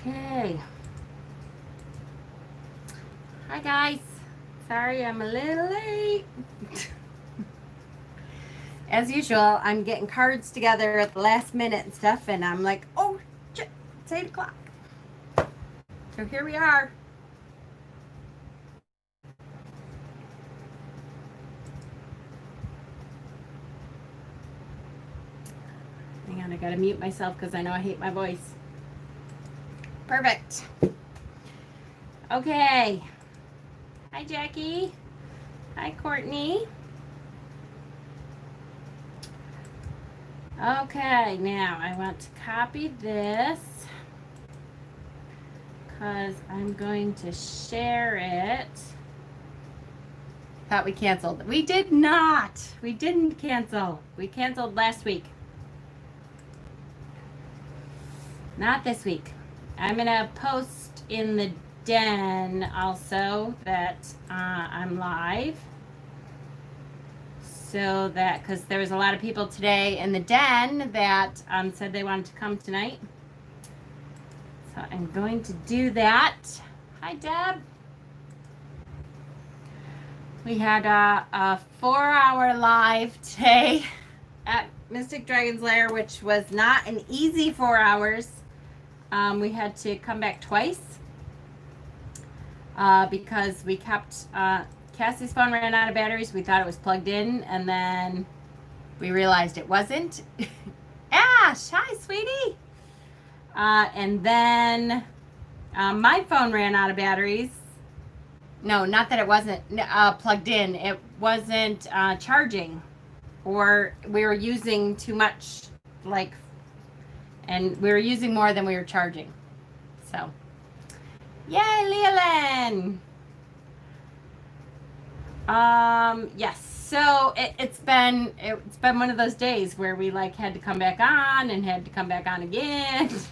Okay. Hi guys. Sorry I'm a little late. As usual, I'm getting cards together at the last minute and stuff, and I'm like, oh shit, it's 8 o'clock. So here we are. Hang on, I gotta mute myself because I know I hate my voice. Perfect. Okay. Hi Jackie. Hi Courtney. Okay, now I want to copy this because I'm going to share it. Thought we canceled. We did not. We didn't cancel. We canceled last week. Not this week. I'm going to post in the den also that I'm live. So that, because there was a lot of people today in the den that said they wanted to come tonight. So I'm going to do that. Hi, Deb. We had a 4-hour live today at Mystic Dragon's Lair, which was not an easy 4 hours. We had to come back twice because we kept... Cassie's phone ran out of batteries. We thought it was plugged in, and then we realized it wasn't. Ash, hi, sweetie. And then my phone ran out of batteries. No, not that it wasn't plugged in. It wasn't charging, or we were using too much, and we were using more than we were charging. So, yay, Leland. Yes. So it's been one of those days where we had to come back on and had to come back on again. So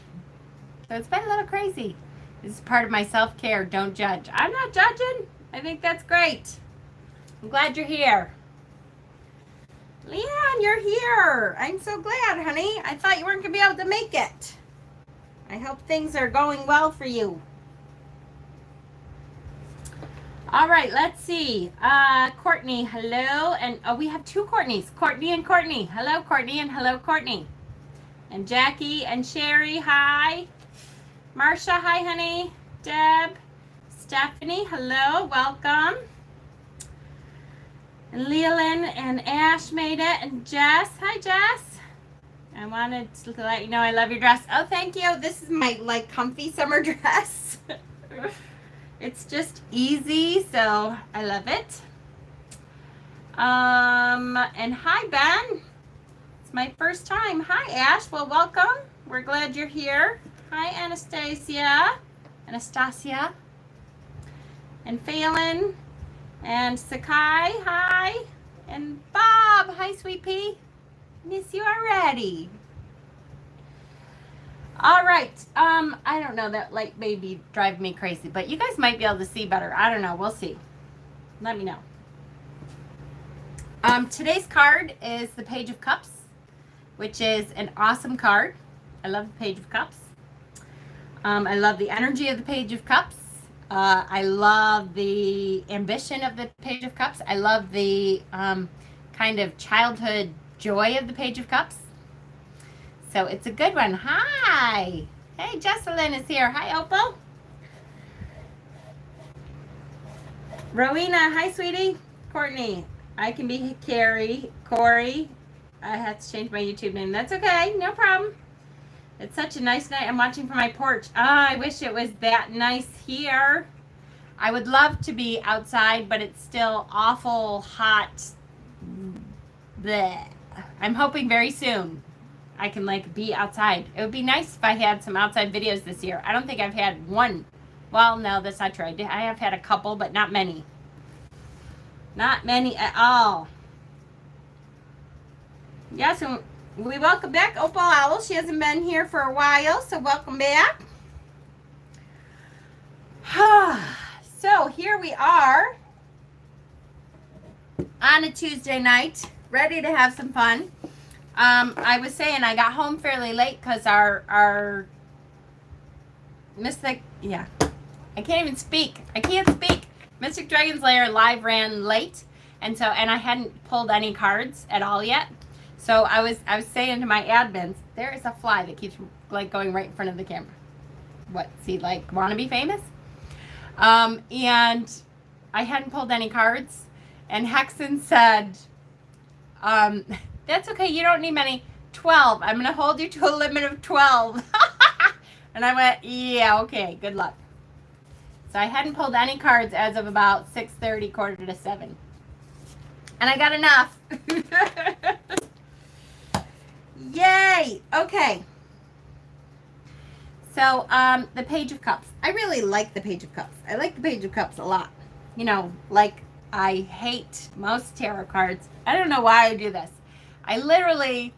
it's been a little crazy. This is part of my self-care. Don't judge. I'm not judging. I think that's great. I'm glad you're here. Leon, you're here. I'm so glad, honey. I thought you weren't going to be able to make it. I hope things are going well for you. All right, let's see. Courtney, hello. And we have two Courtneys. Courtney and Courtney. Hello, Courtney, and hello, Courtney. And Jackie and Sherry, hi. Marsha, hi, honey. Deb, Stephanie, hello, welcome. And Leland and Ash made it. And Jess, hi, Jess. I wanted to let you know I love your dress. Oh, thank you. This is my, comfy summer dress. It's just easy, so I love it. And hi, Ben. It's my first time. Hi, Ash. Well, welcome. We're glad you're here. Hi, Anastasia. And Phelan. And Sakai. Hi. And Bob. Hi, sweet pea. Miss you already. All right. I don't know, that light may be driving me crazy, but you guys might be able to see better. I don't know. We'll see. Let me know. Today's card is the Page of Cups, which is an awesome card. I love the Page of Cups. I love the energy of the Page of Cups. I love the ambition of the Page of Cups. I love the kind of childhood joy of the Page of Cups. So it's a good one. Hi. Hey, Jessalyn is here. Hi, Opal. Rowena, hi, sweetie. Courtney, I can be Carrie. Corey, I had to change my YouTube name. That's okay. No problem. It's such a nice night. I'm watching from my porch. I wish it was that nice here. I would love to be outside, but it's still awful hot. Blech. I'm hoping very soon I can be outside. It would be nice if I had some outside videos this year. I don't think I've had one. Well, no, that's not true. I have had a couple, but not many. Not many at all. Yes, and we welcome back Opal Owl. She hasn't been here for a while, so welcome back. So here we are on a Tuesday night, ready to have some fun. I was saying I got home fairly late because our Mystic, yeah. I can't even speak. I can't speak. Mystic Dragon's Lair live ran late, and I hadn't pulled any cards at all yet. So I was saying to my admins, there is a fly that keeps like going right in front of the camera. What? See, like, want to be famous? And I hadn't pulled any cards, and Hexen said, that's okay, you don't need many. 12. I'm going to hold you to a limit of 12. And I went, yeah, okay, good luck. So I hadn't pulled any cards as of about 6:30, 6:45. And I got enough. Yay! Okay. So, the Page of Cups. I really like the Page of Cups. I like the Page of Cups a lot. You know, like, I hate most tarot cards. I don't know why I do this. I literally,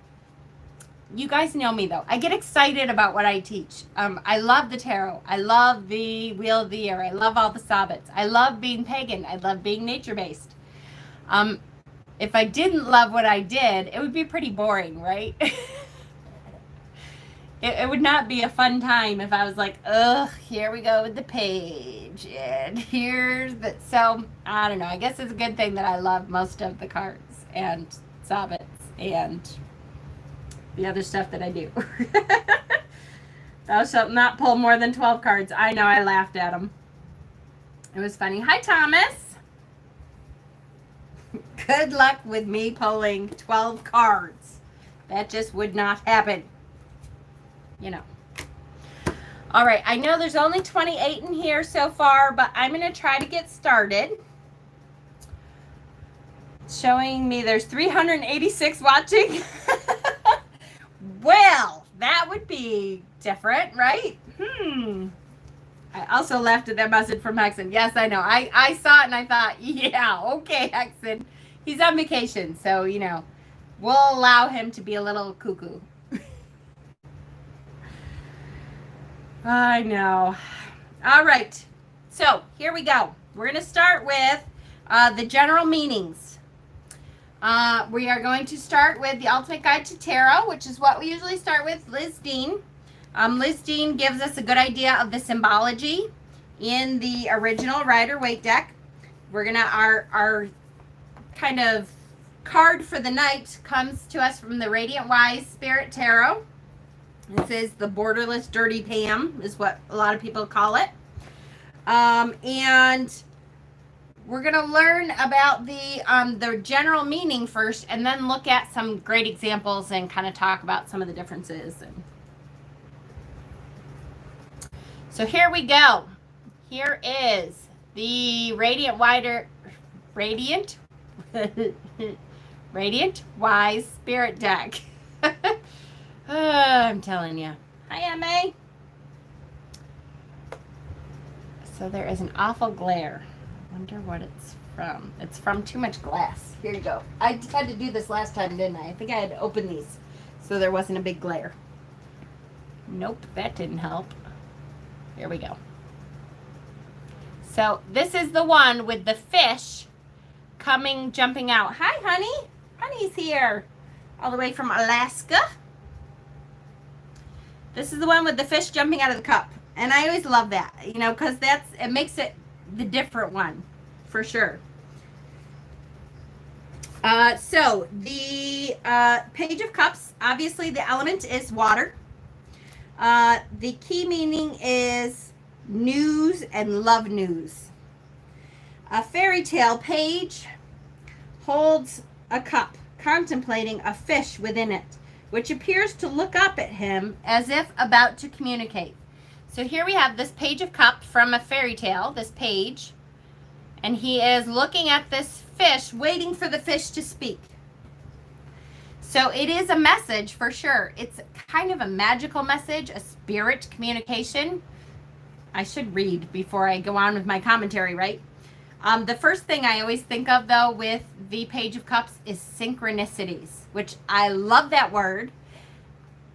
you guys know me though. I get excited about what I teach. I love the tarot. I love the Wheel of the Year. I love all the Sabbaths. I love being pagan. I love being nature-based. If I didn't love what I did, it would be pretty boring, right? It would not be a fun time if I was like, ugh, here we go with the page, and here's the, so, I don't know, I guess it's a good thing that I love most of the cards, and Sabbaths, and the other stuff that I do. Thou shalt not pull more than 12 cards. I know, I laughed at him. It was funny. Hi, Thomas. Good luck with me pulling 12 cards. That just would not happen. You know. All right, I know there's only 28 in here so far, but I'm going to try to get started. Showing me there's 386 watching. Well, that would be different, right? I also laughed at that message from Hexen. Yes, I know. I saw it and I thought, yeah, okay, Hexen. He's on vacation, so, you know, we'll allow him to be a little cuckoo. I know. All right. So here we go. We're going to start with the general meanings. We are going to start with the Ultimate Guide to Tarot, which is what we usually start with. Liz Dean. Liz Dean gives us a good idea of the symbology in the original Rider-Waite deck. We're going to, our kind of card for the night comes to us from the Radiant Wise Spirit Tarot. This is the Borderless Dirty Pam, is what a lot of people call it. And we're going to learn about the general meaning first, and then look at some great examples and kind of talk about some of the differences. So here we go. Here is the Radiant Wise Spirit deck. I'm telling you. Hi, MA. So there is an awful glare. I wonder what it's from. It's from too much glass. Here you go. I had to do this last time, didn't I? I think I had to open these so there wasn't a big glare. Nope, that didn't help. Here we go. So this is the one with the fish jumping out. Hi, honey. Honey's here. All the way from Alaska. This is the one with the fish jumping out of the cup. And I always love that, you know, because it makes it the different one, for sure. So the Page of Cups, obviously the element is water. The key meaning is news and love news. A fairy tale page holds a cup, contemplating a fish within it, which appears to look up at him as if about to communicate. So here we have this Page of Cups from a fairy tale, this page, and he is looking at this fish, waiting for the fish to speak. So it is a message for sure. It's kind of a magical message, a spirit communication. I should read before I go on with my commentary, right? The first thing I always think of, though, with the Page of Cups is synchronicities, which I love that word,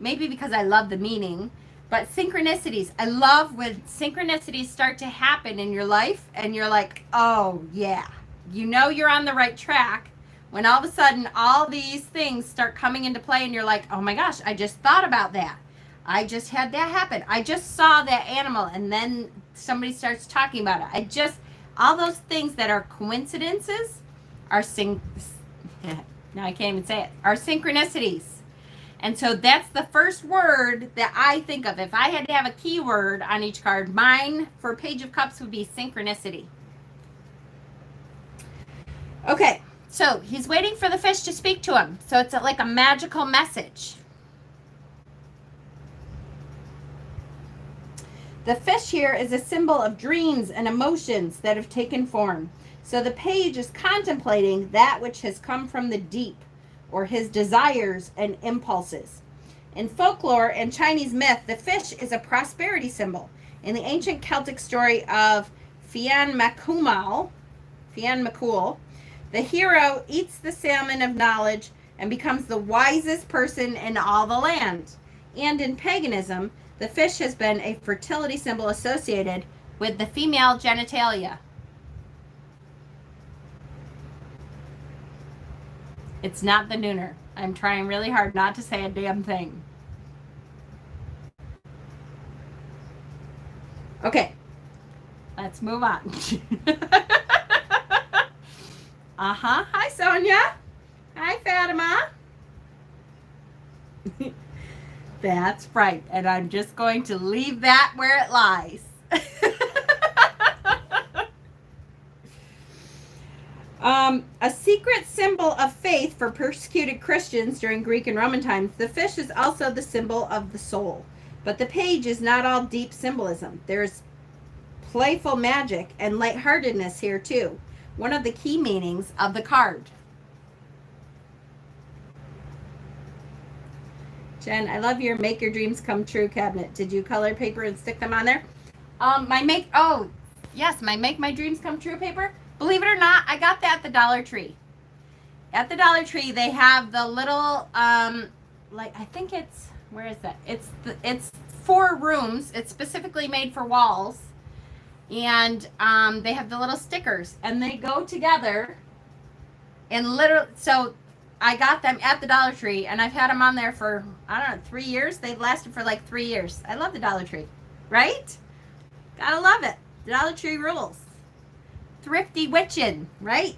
maybe because I love the meaning, but synchronicities. I love when synchronicities start to happen in your life, and you're like, oh, yeah, you know you're on the right track, when all of a sudden all these things start coming into play, and you're like, oh, my gosh, I just thought about that. I just had that happen. I just saw that animal, and then somebody starts talking about it. All those things that are coincidences are now I can't even say it, are synchronicities. And so that's the first word that I think of. If I had to have a keyword on each card, mine for Page of Cups would be synchronicity. Okay, so he's waiting for the fish to speak to him. So it's like a magical message. The fish here is a symbol of dreams and emotions that have taken form. So the page is contemplating that which has come from the deep, or his desires and impulses. In folklore and Chinese myth, the fish is a prosperity symbol. In the ancient Celtic story of Fian Macul, the hero eats the salmon of knowledge and becomes the wisest person in all the land. And in paganism, the fish has been a fertility symbol associated with the female genitalia. It's not the nooner. I'm trying really hard not to say a damn thing. Okay, let's move on. Hi, Sonia. Hi, Fatima. That's right. And I'm just going to leave that where it lies. A secret symbol of faith for persecuted Christians during Greek and Roman times, the fish is also the symbol of the soul. But the page is not all deep symbolism. There's playful magic and lightheartedness here too. One of the key meanings of the card. Jen, I love your Make Your Dreams Come True cabinet. Did you color paper and stick them on there? My Make My Dreams Come True paper. Believe it or not, I got that at the Dollar Tree. At the Dollar Tree, they have the little, I think it's, where is that? It's 4 rooms. It's specifically made for walls. And they have the little stickers. And they go together. And literally, so I got them at the Dollar Tree. And I've had them on there for, 3 years. They've lasted for like 3 years. I love the Dollar Tree. Right? Gotta love it. The Dollar Tree rules. Thrifty witchin', right?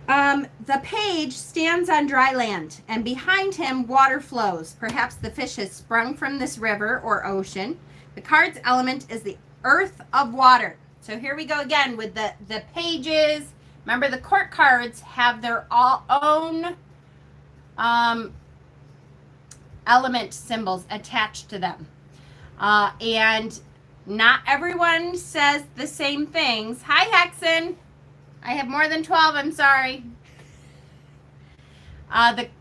The page stands on dry land, and behind him water flows. Perhaps the fish has sprung from this river or ocean. The card's element is the earth of water. So here we go again with the pages. Remember, the court cards have their own element symbols attached to them. And not everyone says the same things. Hi, Hexen. I have more than 12. I'm sorry.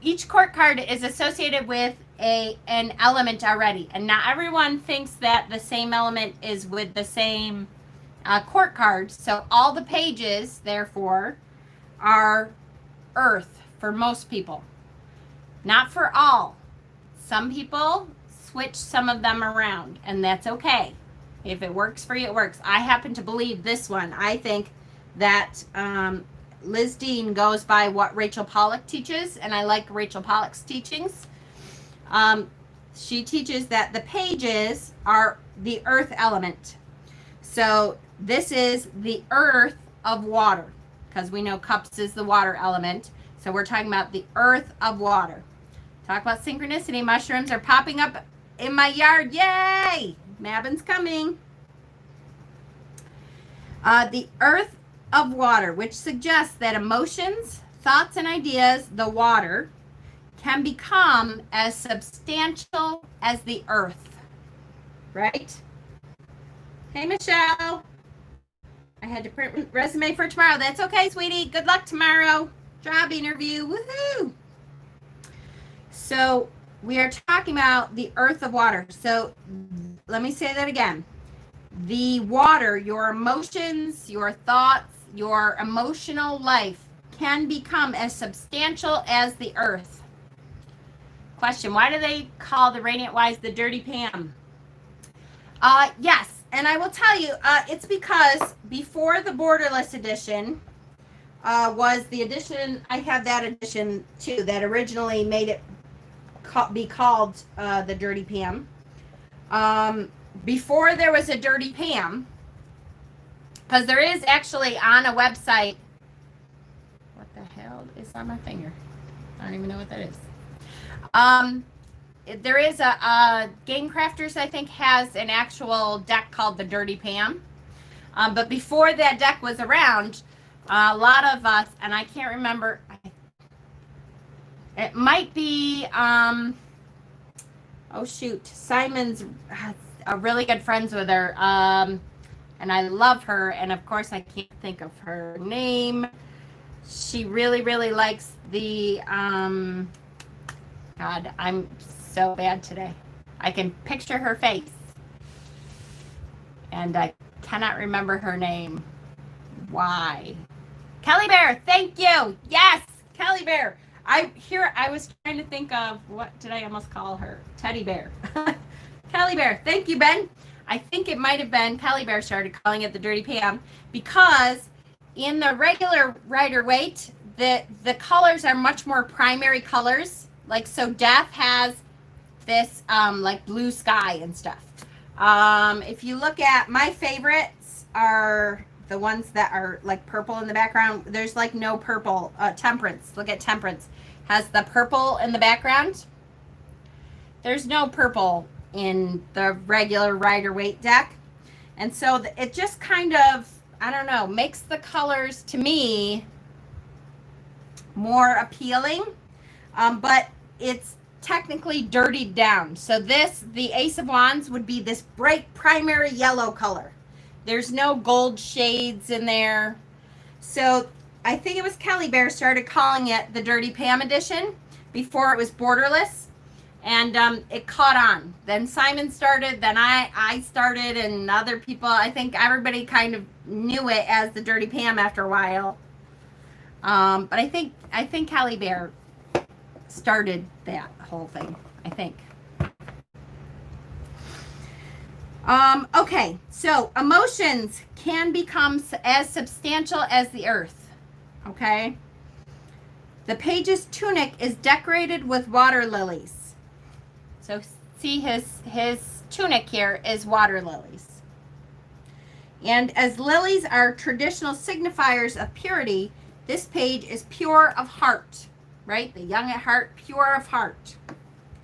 Each court card is associated with an element already, and not everyone thinks that the same element is with the same court card. So all the pages, therefore, are earth for most people. Not for all. Some people switch some of them around, and that's okay. If it works for you, it works. I happen to believe this one. I think that Liz Dean goes by what Rachel Pollack teaches, and I like Rachel Pollack's teachings. She teaches that the pages are the earth element. So this is the earth of water, because we know cups is the water element. So we're talking about the earth of water. Talk about synchronicity. Mushrooms are popping up in my yard. Yay! Mabin's coming. The earth of water, which suggests that emotions, thoughts, and ideas, the water, can become as substantial as the earth. Right? Hey, Michelle. I had to print resume for tomorrow. That's okay, sweetie. Good luck tomorrow. Job interview. Woohoo! So we are talking about the earth of water. So let me say that again. The water, your emotions, your thoughts, your emotional life can become as substantial as the earth. Question, why do they call the Radiant Wise the Dirty Pam? Yes, and I will tell you, it's because before the Borderless edition was the edition, I have that edition too, that originally made it be called the Dirty Pam. Before there was a Dirty Pam, because there is actually on a website. What the hell is on my finger? I don't even know what that is. There is a Game Crafters, I think, has an actual deck called the Dirty Pam. But before that deck was around, a lot of us, and I can't remember, it might be, oh shoot, Simon's really good friends with her, and I love her, and of course I can't think of her name. She really, really likes the, God, I'm so bad today. I can picture her face, and I cannot remember her name. Why? Kelly Bear, thank you. Yes, Kelly Bear. I was trying to think of, what did I almost call her? Teddy Bear. Kelly Bear, thank you, Ben. I think it might have been Kelly Bear started calling it the Dirty Pam, because in the regular Rider-Waite, the colors are much more primary colors. Like, so Death has this like blue sky and stuff. If you look at my favorites are the ones that are like purple in the background. There's like no purple. Temperance. Look at Temperance. Has the purple in the background. There's no purple in the regular Rider-Waite deck. And so it just kind of, I don't know, makes the colors to me more appealing. But it's technically dirtied down. So the Ace of Wands would be this bright primary yellow color. There's no gold shades in there. So I think it was Kelly Bear started calling it the Dirty Pam edition before it was borderless. And it caught on. Then Simon started, then I started, and other people, I think everybody kind of knew it as the Dirty Pam after a while. But I think Kelly Bear started that whole thing, I think. Okay, so emotions can become as substantial as the earth. Okay, the page's tunic is decorated with water lilies. So see, his tunic here is water lilies. And as lilies are traditional signifiers of purity, this page is pure of heart, right? The young at heart, pure of heart.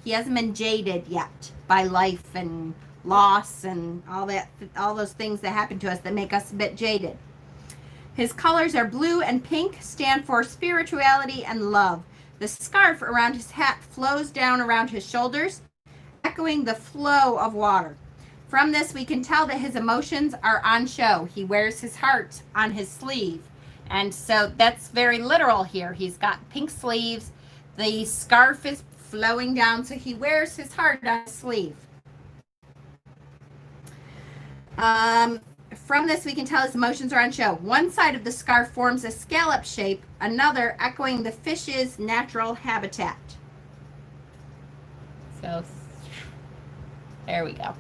He hasn't been jaded yet by life and loss and all those things that happen to us that make us a bit jaded. His colors are blue and pink, stand for spirituality and love. The scarf around his hat flows down around his shoulders, echoing the flow of water. From this, we can tell that his emotions are on show. He wears his heart on his sleeve. And so that's very literal here. He's got pink sleeves. The scarf is flowing down, so he wears his heart on his sleeve. From this, we can tell his emotions are on show. One side of the scarf forms a scallop shape, another echoing the fish's natural habitat. So, there we go.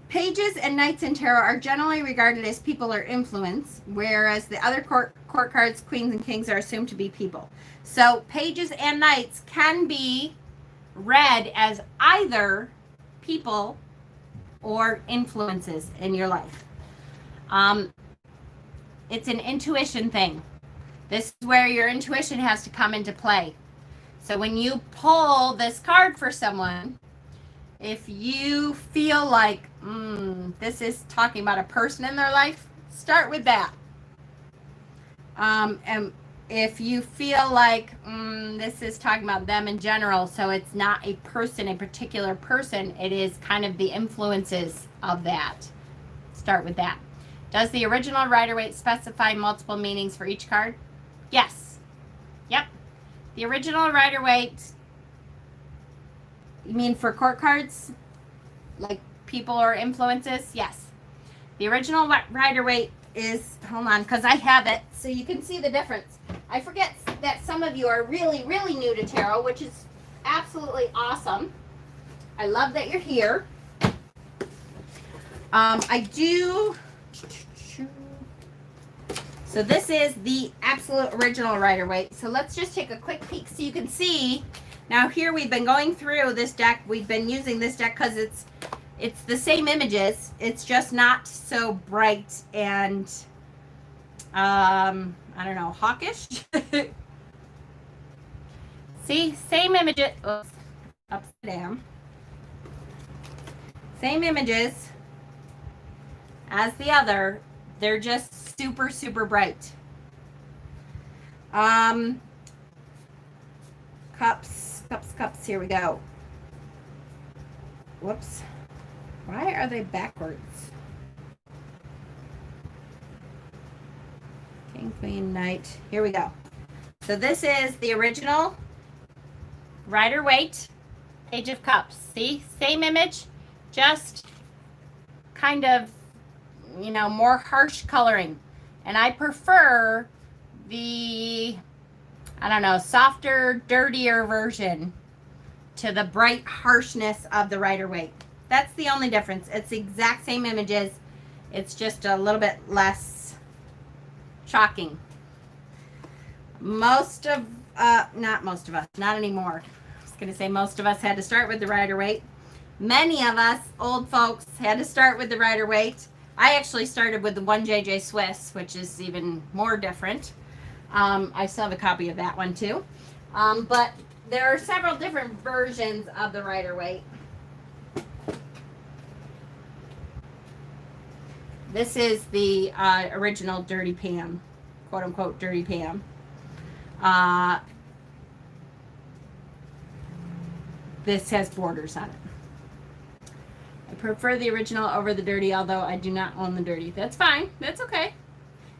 Pages and knights in tarot are generally regarded as people or influence, whereas the other court cards, queens and kings, are assumed to be people. So pages and knights can be read as either people or influences in your life. It's an intuition thing. This is where your intuition has to come into play. So when you pull this card for someone, if you feel like this is talking about a person in their life, start with that. And if you feel like this is talking about them in general, so it's not a person, a particular person, it is kind of the influences of that. Start with that. Does the original Rider-Waite specify multiple meanings for each card? Yes. Yep. The original Rider-Waite, you mean for court cards? Like people or influences? Yes. The original Rider-Waite is, hold on, because I have it, so you can see the difference. I forget that some of you are really, really new to tarot, which is absolutely awesome. I love that you're here. I do. So this is the absolute original Rider-Waite. So let's just take a quick peek so you can see. Now here we've been going through this deck. We've been using this deck because it's the same images. It's just not so bright and I don't know, hawkish. See, same images. Oops, upside down. Same images as the other. They're just super, super bright. Cups. Here we go. Whoops. Why are they backwards? King, Queen, Knight. Here we go. So this is the original Rider-Waite Page of Cups. See? Same image, just kind of, you know, more harsh coloring. And I prefer the, I don't know, softer, dirtier version to the bright harshness of the Rider-Waite. That's the only difference. It's the exact same images. It's just a little bit less shocking. Not most of us, not anymore. I was going to say most of us had to start with the Rider-Waite. Many of us, old folks, had to start with the Rider-Waite. I actually started with the 1JJ Swiss, which is even more different. I still have a copy of that one too. But there are several different versions of the Rider-Waite. This is the original Dirty Pam, quote unquote Dirty Pam. This has borders on it. I prefer the original over the dirty, although I do not own the dirty. That's fine. That's okay.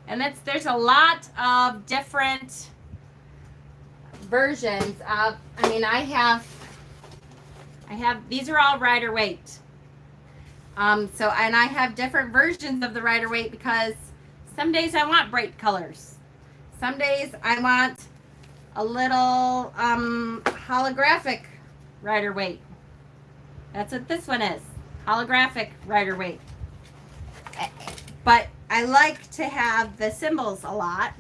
And there's a lot of different versions of, I mean, I have, these are all Rider-Waite. And I have different versions of the Rider-Waite because some days I want bright colors. Some days I want a little holographic Rider-Waite. That's what this one is. Holographic Rider-Waite. But I like to have the symbols a lot,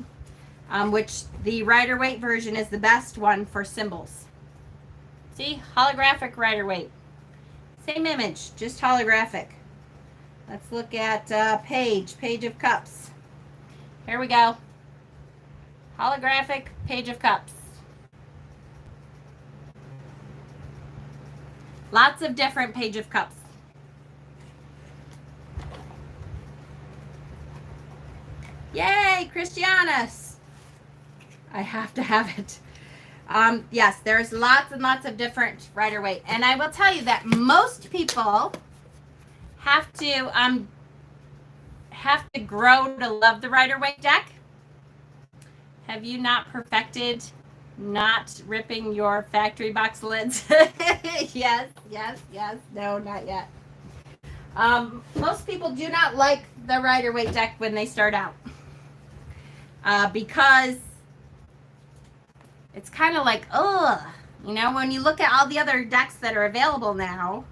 which the Rider-Waite version is the best one for symbols. See? Holographic Rider-Waite. Same image, just holographic. Let's look at Page of Cups. Here we go. Holographic Page of Cups. Lots of different Page of Cups. Yay, Christianus. I have to have it. Yes, there's lots and lots of different Rider-Waite. And I will tell you that most people have to grow to love the Rider-Waite deck. Have you not perfected not ripping your factory box lids? Yes. No, not yet. Most people do not like the Rider-Waite deck when they start out. Because it's kind of like, ugh, you know, when you look at all the other decks that are available now,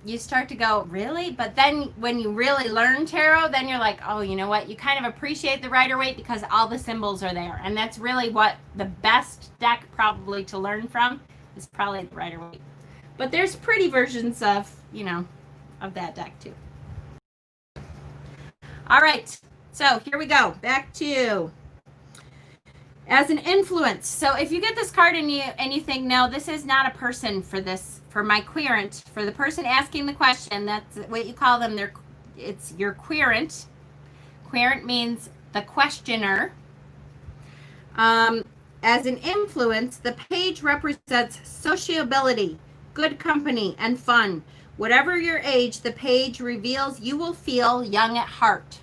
you start to go, really? But then when you really learn tarot, then you're like, oh, you know what? You kind of appreciate the Rider-Waite because all the symbols are there. And that's really what the best deck probably to learn from is probably the Rider-Waite. But there's pretty versions of, you know, of that deck too. All right. So here we go. Back to as an influence. So if you get this card and you think, no, this is not a person for this, for my querent, for the person asking the question, that's what you call them. It's your querent. Querent means the questioner. As an influence, the page represents sociability, good company, and fun. Whatever your age, the page reveals you will feel young at heart.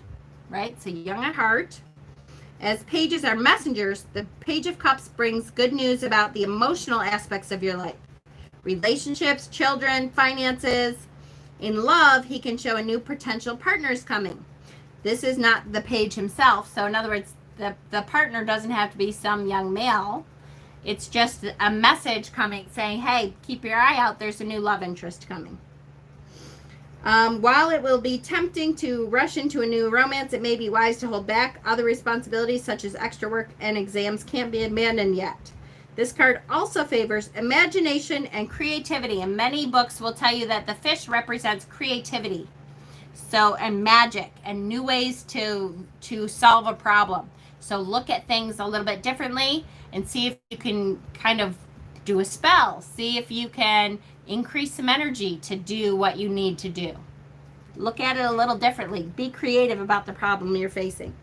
Right? So young at heart. As pages are messengers, the Page of Cups brings good news about the emotional aspects of your life. Relationships, children, finances. In love, he can show a new potential partners coming. This is not the page himself. So in other words, the partner doesn't have to be some young male. It's just a message coming saying, hey, keep your eye out. There's a new love interest coming. While it will be tempting to rush into a new romance, it may be wise to hold back. Other responsibilities, such as extra work and exams, can't be abandoned yet. This card also favors imagination and creativity, and many books will tell you that the fish represents creativity, so, and magic and new ways to solve a problem. So look at things a little bit differently and see if you can kind of do a spell. See if you can increase some energy to do what you need to do. Look at it a little differently. Be creative about the problem you're facing.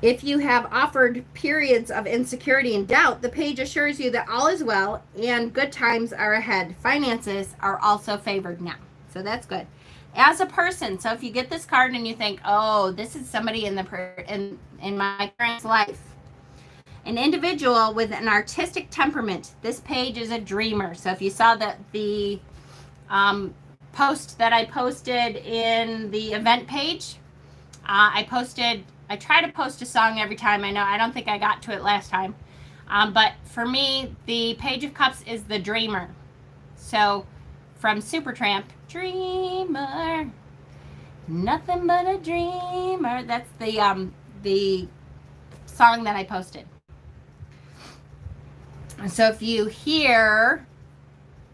If you have offered periods of insecurity and doubt, the page assures you that all is well and good times are ahead. Finances are also favored now. So that's good. As a person, so if you get this card and you think, oh, this is somebody in my parents' life, an individual with an artistic temperament, this page is a dreamer. So if you saw the post that I posted in the event page, I try to post a song every time. I know I don't think I got to it last time. But for me, the Page of Cups is the dreamer. So from Supertramp, dreamer, nothing but a dreamer. That's the song that I posted. So if you hear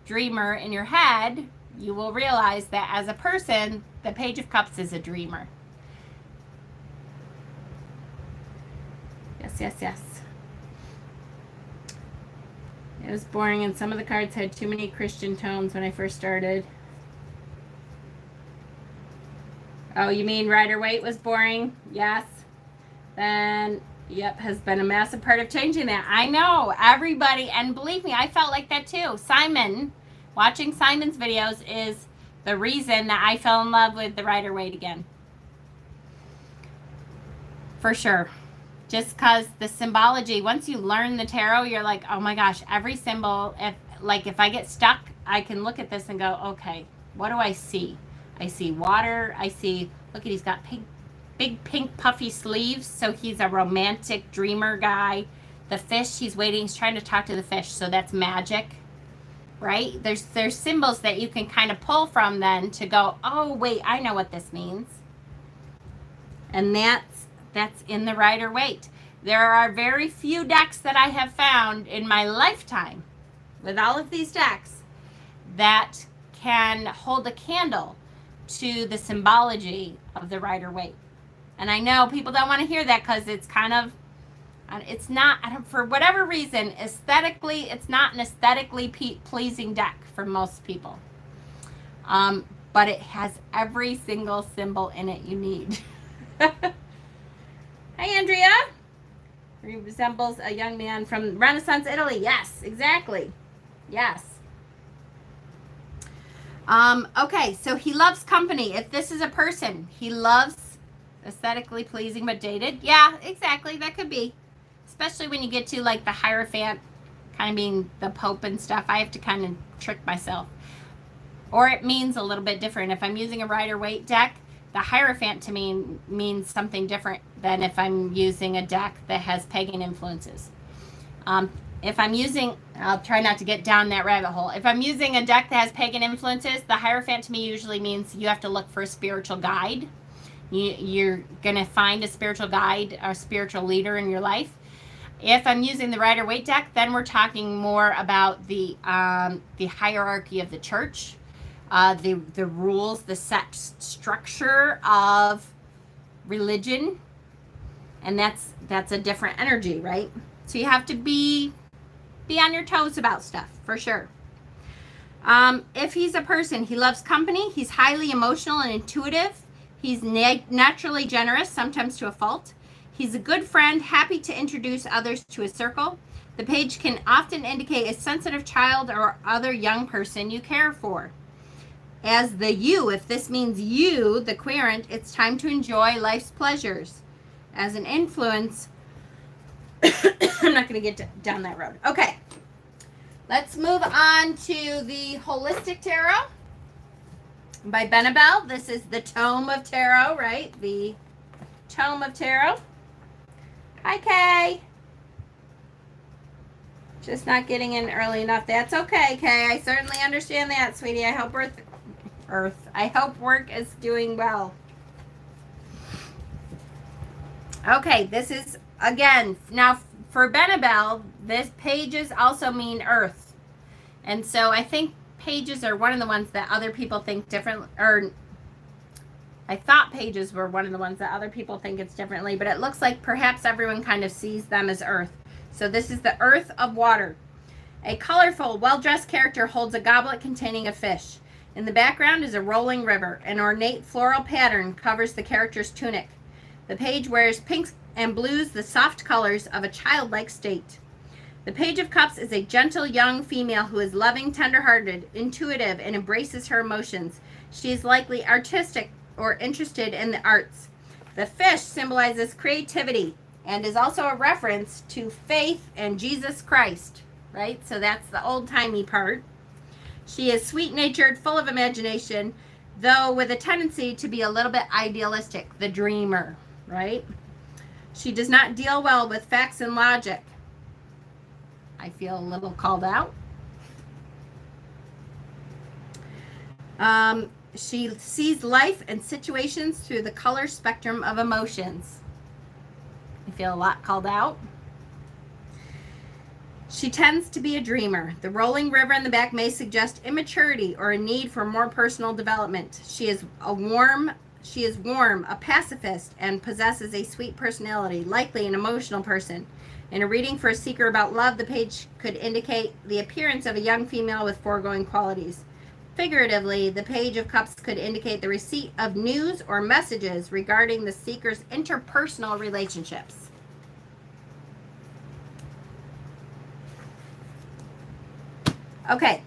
dreamer in your head, you will realize that as a person, the Page of Cups is a dreamer. Yes. It was boring, and some of the cards had too many Christian tones when I first started. Oh, you mean Rider-Waite was boring? Yes. Then, yep, has been a massive part of changing that. I know, everybody, and believe me, I felt like that too. Simon, watching Simon's videos is the reason that I fell in love with the Rider-Waite again. For sure. Just because the symbology, once you learn the tarot, you're like, oh my gosh, every symbol, if I get stuck, I can look at this and go, okay, what do I see? I see water. I see, look at, he's got big pink puffy sleeves, so he's a romantic dreamer guy. The fish, he's waiting, he's trying to talk to the fish, so that's magic, right? There's symbols that you can kind of pull from then to go, oh wait, I know what this means. And that's in the Rider-Waite. There are very few decks that I have found in my lifetime with all of these decks that can hold a candle to the symbology of the Rider-Waite. And I know people don't want to hear that because it's kind of, it's not, for whatever reason, aesthetically, it's not an aesthetically pleasing deck for most people. But it has every single symbol in it you need. Hi, Andrea. He resembles a young man from Renaissance Italy. Yes, exactly. Yes. Okay, so he loves company. If this is a person, he loves aesthetically pleasing but dated. Yeah, exactly. That could be. Especially when you get to like the Hierophant, kind of being the Pope and stuff. I have to kind of trick myself. Or it means a little bit different. If I'm using a Rider-Waite deck, the Hierophant to me means something different than if I'm using a deck that has pagan influences. If I'm using, I'll try not to get down that rabbit hole. If I'm using a deck that has pagan influences, the Hierophant to me usually means you have to look for a spiritual guide. You're going to find a spiritual guide or spiritual leader in your life. If I'm using the Rider-Waite deck, then we're talking more about the hierarchy of the church. The rules, the set structure of religion, and that's a different energy, right? So you have to be on your toes about stuff, for sure. If he's a person, he loves company, he's highly emotional and intuitive, he's naturally generous, sometimes to a fault. He's a good friend, happy to introduce others to his circle. The page can often indicate a sensitive child or other young person you care for. As the you, if this means you, the querent, it's time to enjoy life's pleasures. As an influence, I'm not going to get down that road. Okay, let's move on to the Holistic Tarot by Benabel. This is the Tome of Tarot, right? The Tome of Tarot. Hi, Kay. Just not getting in early enough. That's okay, Kay. I certainly understand that, sweetie. I hope Earth. I hope work is doing well. Okay, this is, again, now for Benabel, this pages also mean Earth. And so I think pages are one of the ones that other people think different, or I thought pages were one of the ones that other people think it's differently, but it looks like perhaps everyone kind of sees them as Earth. So this is the Earth of water. A colorful, well-dressed character holds a goblet containing a fish. In the background is a rolling river. An ornate floral pattern covers the character's tunic. The page wears pinks and blues, the soft colors of a childlike state. The Page of Cups is a gentle young female who is loving, tender-hearted, intuitive, and embraces her emotions. She is likely artistic or interested in the arts. The fish symbolizes creativity and is also a reference to faith and Jesus Christ, right? So that's the old-timey part. She is sweet-natured, full of imagination, though with a tendency to be a little bit idealistic, the dreamer, right? She does not deal well with facts and logic. I feel a little called out. She sees life and situations through the color spectrum of emotions. I feel a lot called out. She tends to be a dreamer. The rolling river in the back may suggest immaturity or a need for more personal development. She is warm, a pacifist, and possesses a sweet personality, likely an emotional person. In a reading for a seeker about love, the page could indicate the appearance of a young female with foregoing qualities. Figuratively, the Page of Cups could indicate the receipt of news or messages regarding the seeker's interpersonal relationships. Okay.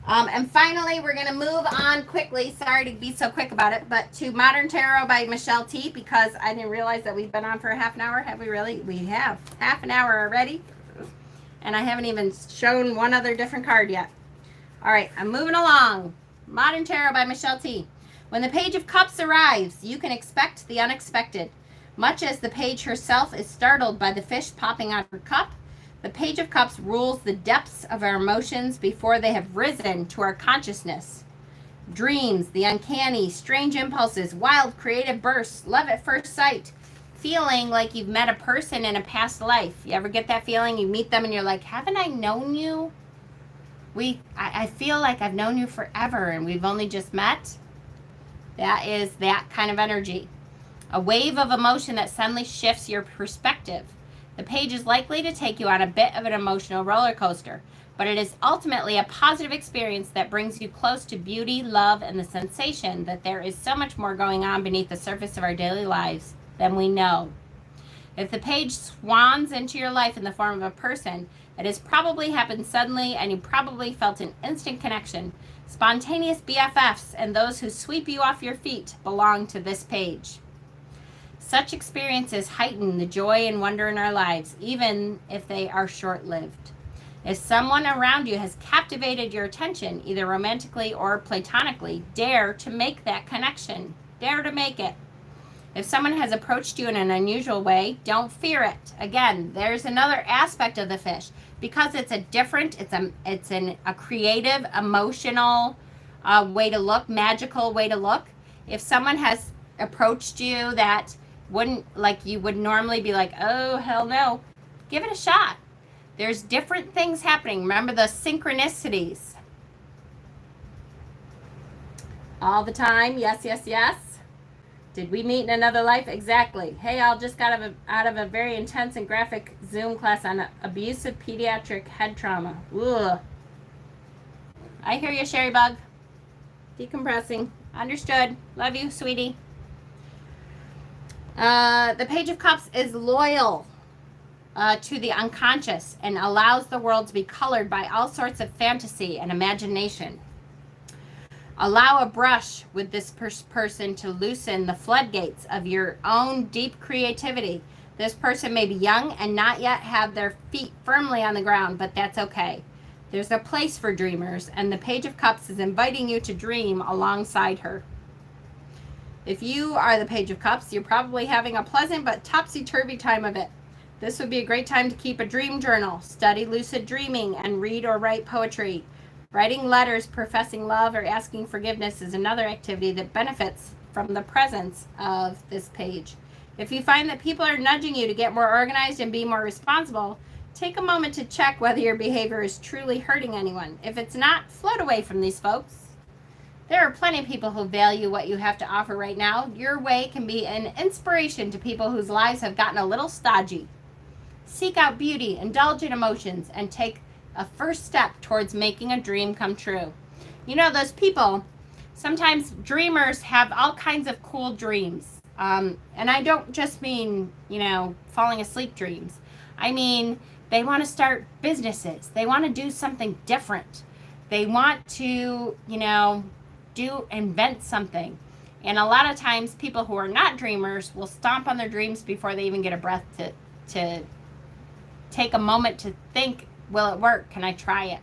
And finally, we're going to move on quickly. Sorry to be so quick about it, but to Modern Tarot by Michelle T, because I didn't realize that we've been on for a half an hour. Have we really? We have. Half an hour already. And I haven't even shown one other different card yet. All right, I'm moving along. Modern Tarot by Michelle T. When the Page of Cups arrives, you can expect the unexpected. Much as the page herself is startled by the fish popping out of her cup, the Page of Cups rules the depths of our emotions before they have risen to our consciousness. Dreams, the uncanny, strange impulses, wild creative bursts, love at first sight, feeling like you've met a person in a past life. You ever get that feeling? You meet them and you're like, haven't I known you? I feel like I've known you forever and we've only just met. That is that kind of energy. A wave of emotion that suddenly shifts your perspective. The page is likely to take you on a bit of an emotional roller coaster, but it is ultimately a positive experience that brings you close to beauty, love, and the sensation that there is so much more going on beneath the surface of our daily lives than we know. If the page swans into your life in the form of a person, it has probably happened suddenly and you probably felt an instant connection. Spontaneous BFFs and those who sweep you off your feet belong to this page. Such experiences heighten the joy and wonder in our lives, even if they are short-lived. If someone around you has captivated your attention, either romantically or platonically, dare to make that connection. Dare to make it. If someone has approached you in an unusual way, don't fear it. Again, there's another aspect of the fish. Because it's a different, it's a creative, emotional way to look, magical way to look. If someone has approached you that wouldn't, like you would normally be like, oh, hell no, give it a shot. There's different things happening. Remember the synchronicities. All the time, yes, yes, yes. Did we meet in another life? Exactly. Hey, I just got out of a very intense and graphic Zoom class on abusive pediatric head trauma. Ugh. I hear you, Sherry Bug. Decompressing. Understood. Love you, sweetie. The Page of Cups is loyal to the unconscious and allows the world to be colored by all sorts of fantasy and imagination. Allow a brush with this person to loosen the floodgates of your own deep creativity. This person may be young and not yet have their feet firmly on the ground, but that's okay. There's a place for dreamers, and the Page of Cups is inviting you to dream alongside her. If you are the Page of Cups, you're probably having a pleasant but topsy-turvy time of it. This would be a great time to keep a dream journal, study lucid dreaming, and read or write poetry. Writing letters professing love or asking forgiveness is another activity that benefits from the presence of this page. If you find that people are nudging you to get more organized and be more responsible, take a moment to check whether your behavior is truly hurting anyone. If it's not, float away from these folks. There are plenty of people who value what you have to offer right now. Your way can be an inspiration to people whose lives have gotten a little stodgy. Seek out beauty, indulge in emotions, and take a first step towards making a dream come true. You know, those people, sometimes dreamers have all kinds of cool dreams. And I don't just mean, you know, falling asleep dreams. I mean, they want to start businesses. They want to do something different. They want to, you know, invent something. And a lot of times people who are not dreamers will stomp on their dreams before they even get a breath to take a moment to think, will it work? Can I try it?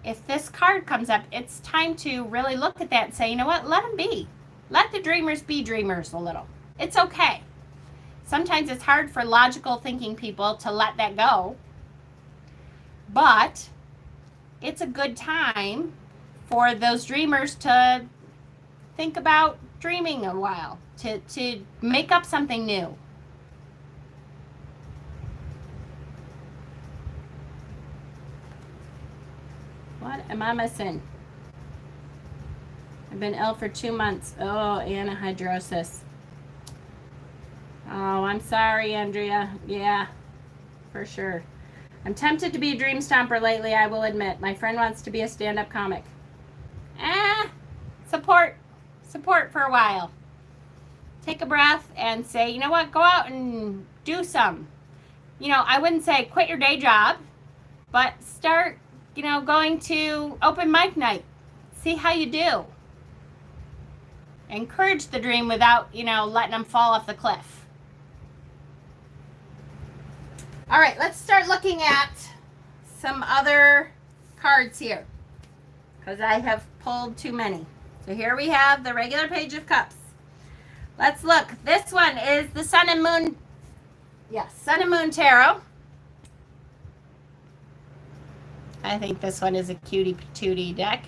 If this card comes up, it's time to really look at that and say, you know what? Let them be. Let the dreamers be dreamers a little. It's okay. Sometimes it's hard for logical thinking people to let that go. But it's a good time for those dreamers to think about dreaming a while, to make up something new. What am I missing? I've been ill for 2 months. Oh, anhidrosis. Oh, I'm sorry, Andrea. Yeah, for sure. I'm tempted to be a dream stomper lately, I will admit. My friend wants to be a stand-up comic. Support for a while. Take a breath and say, you know what, go out and do some. You know, I wouldn't say quit your day job, but start, you know, going to open mic night. See how you do. Encourage the dream without, you know, letting them fall off the cliff. All right, let's start looking at some other cards here because I have pulled too many. So here we have the regular Page of Cups. Let's look. This one is the Sun and Moon. Yes, Sun and Moon Tarot. I think this one is a cutie patootie deck.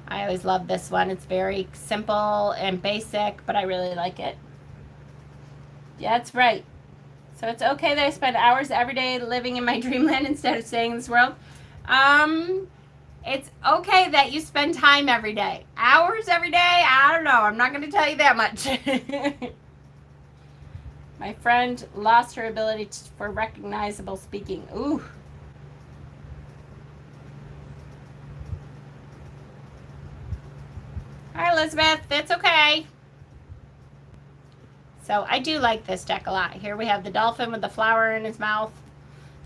I always love this one. It's very simple and basic, but I really like it. Yeah, that's right. So it's okay that I spend hours every day living in my dreamland instead of staying in this world. It's okay that you spend time every day. Hours every day? I don't know. I'm not going to tell you that much. My friend lost her ability for recognizable speaking. Ooh. Hi, Elizabeth. It's okay. So I do like this deck a lot. Here we have the dolphin with the flower in his mouth.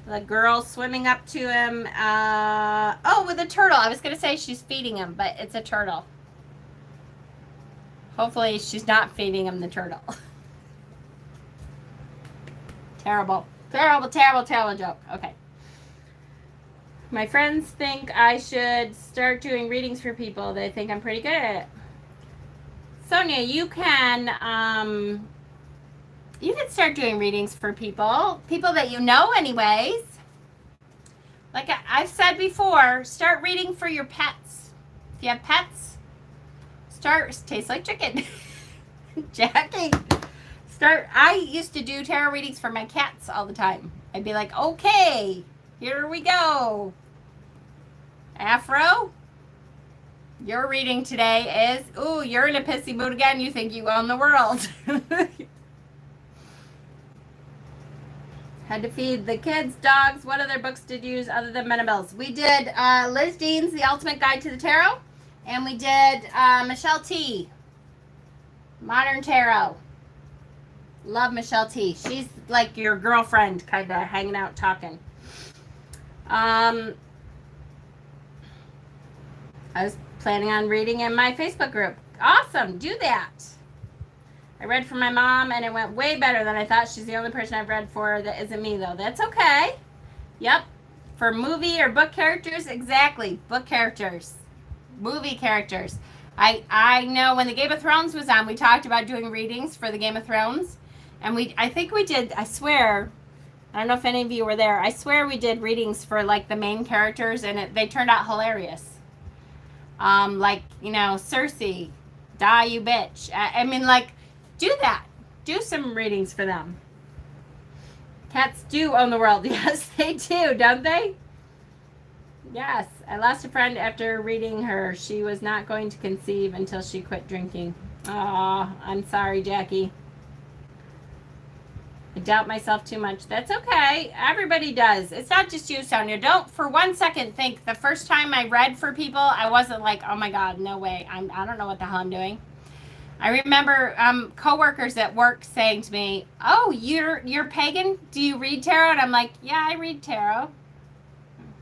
The girl swimming up to him. Oh, with a turtle. I was going to say she's feeding him, but it's a turtle. Hopefully she's not feeding him the turtle. Terrible. Terrible, terrible, terrible joke. Okay. My friends think I should start doing readings for people. They think I'm pretty good at it. Sonia, you can start doing readings for people that you know anyways. Like I've said before, start reading for your pets. If you have pets, tastes like chicken. Jackie, I used to do tarot readings for my cats all the time. I'd be like, okay, here we go. Afro, your reading today is, ooh, you're in a pissy mood again. You think you own the world. Had to feed the kids, dogs. What other books did you use other than Menabelle's? We did Liz Dean's The Ultimate Guide to the Tarot. And we did Michelle T. Modern Tarot. Love Michelle T. She's like your girlfriend, kind of hanging out, talking. I was planning on reading in my Facebook group. Awesome. Do that. I read for my mom, and it went way better than I thought. She's the only person I've read for that isn't me, though. That's okay. Yep. For movie or book characters, exactly. Book characters. Movie characters. I know when the Game of Thrones was on, we talked about doing readings for the Game of Thrones. And I think we did, I swear, I don't know if any of you were there. I swear we did readings for like the main characters, and they turned out hilarious. Like, you know, Cersei, die you bitch. I mean, like, do that. Do some readings for them. Cats do own the world. Yes, they do, don't they? Yes. I lost a friend after reading her. She was not going to conceive until she quit drinking. Oh, I'm sorry, Jackie. I doubt myself too much. That's okay. Everybody does. It's not just you, Sonia. Don't for 1 second think the first time I read for people, I wasn't like, oh my God, no way. I don't know what the hell I'm doing. I remember coworkers at work saying to me, oh, you're pagan? Do you read tarot? And I'm like, yeah, I read tarot.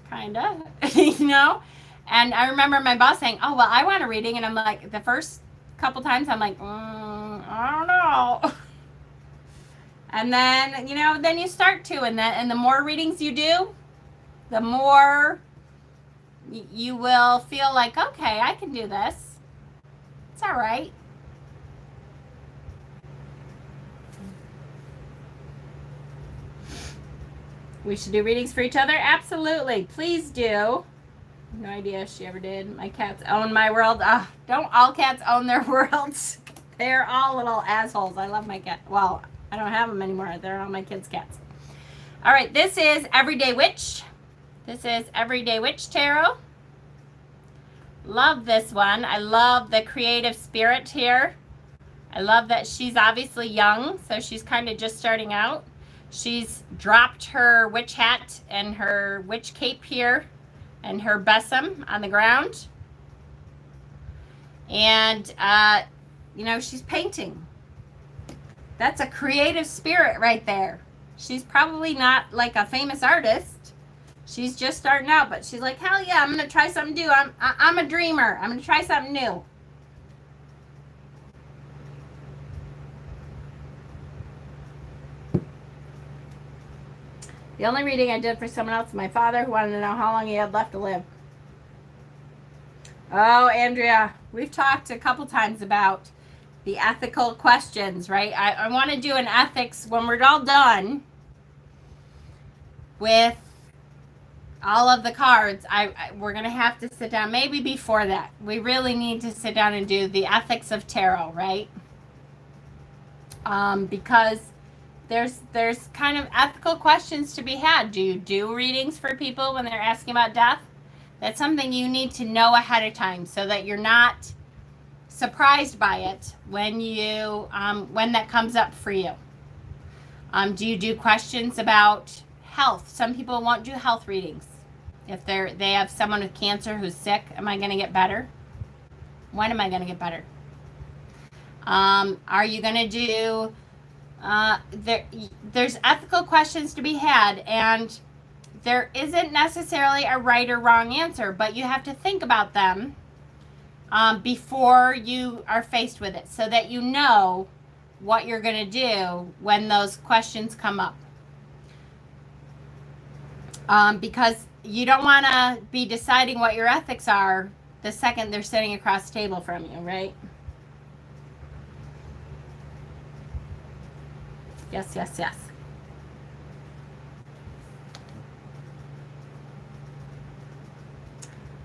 Kinda, you know? And I remember my boss saying, oh, well, I want a reading. And I'm like, the first couple times, I'm like, I don't know. And then, you know, then you start to, and the more readings you do, the more you will feel like, okay, I can do this. It's all right. We should do readings for each other? Absolutely. Please do. No idea if she ever did. My cats own my world. Don't all cats own their worlds? They're all little assholes. I love my cat. Well, I don't have them anymore. They're all my kids' cats. All right, this is Everyday Witch. This is Everyday Witch Tarot. Love this one. I love the creative spirit here. I love that she's obviously young, so she's kind of just starting out. She's dropped her witch hat and her witch cape here and her besom on the ground. And, you know, she's painting. That's a creative spirit right there. She's probably not like a famous artist. She's just starting out, but she's like, hell yeah, I'm going to try something new. I'm a dreamer. I'm going to try something new. The only reading I did for someone else, my father, who wanted to know how long he had left to live. Oh, Andrea, we've talked a couple times about the ethical questions, right? I want to do an ethics when we're all done with all of the cards. We're going to have to sit down. Maybe before that. We really need to sit down and do the ethics of tarot, right? Because there's kind of ethical questions to be had. Do you do readings for people when they're asking about death? That's something you need to know ahead of time so that you're not surprised by it when when that comes up for you. Do you do questions about health? Some people won't do health readings. If they have someone with cancer who's sick, am I going to get better? When am I going to get better? Are you going to do there's ethical questions to be had, and there isn't necessarily a right or wrong answer, but you have to think about them before you are faced with it so that you know what you're going to do when those questions come up. Because you don't want to be deciding what your ethics are the second they're sitting across the table from you, right? Yes, yes, yes.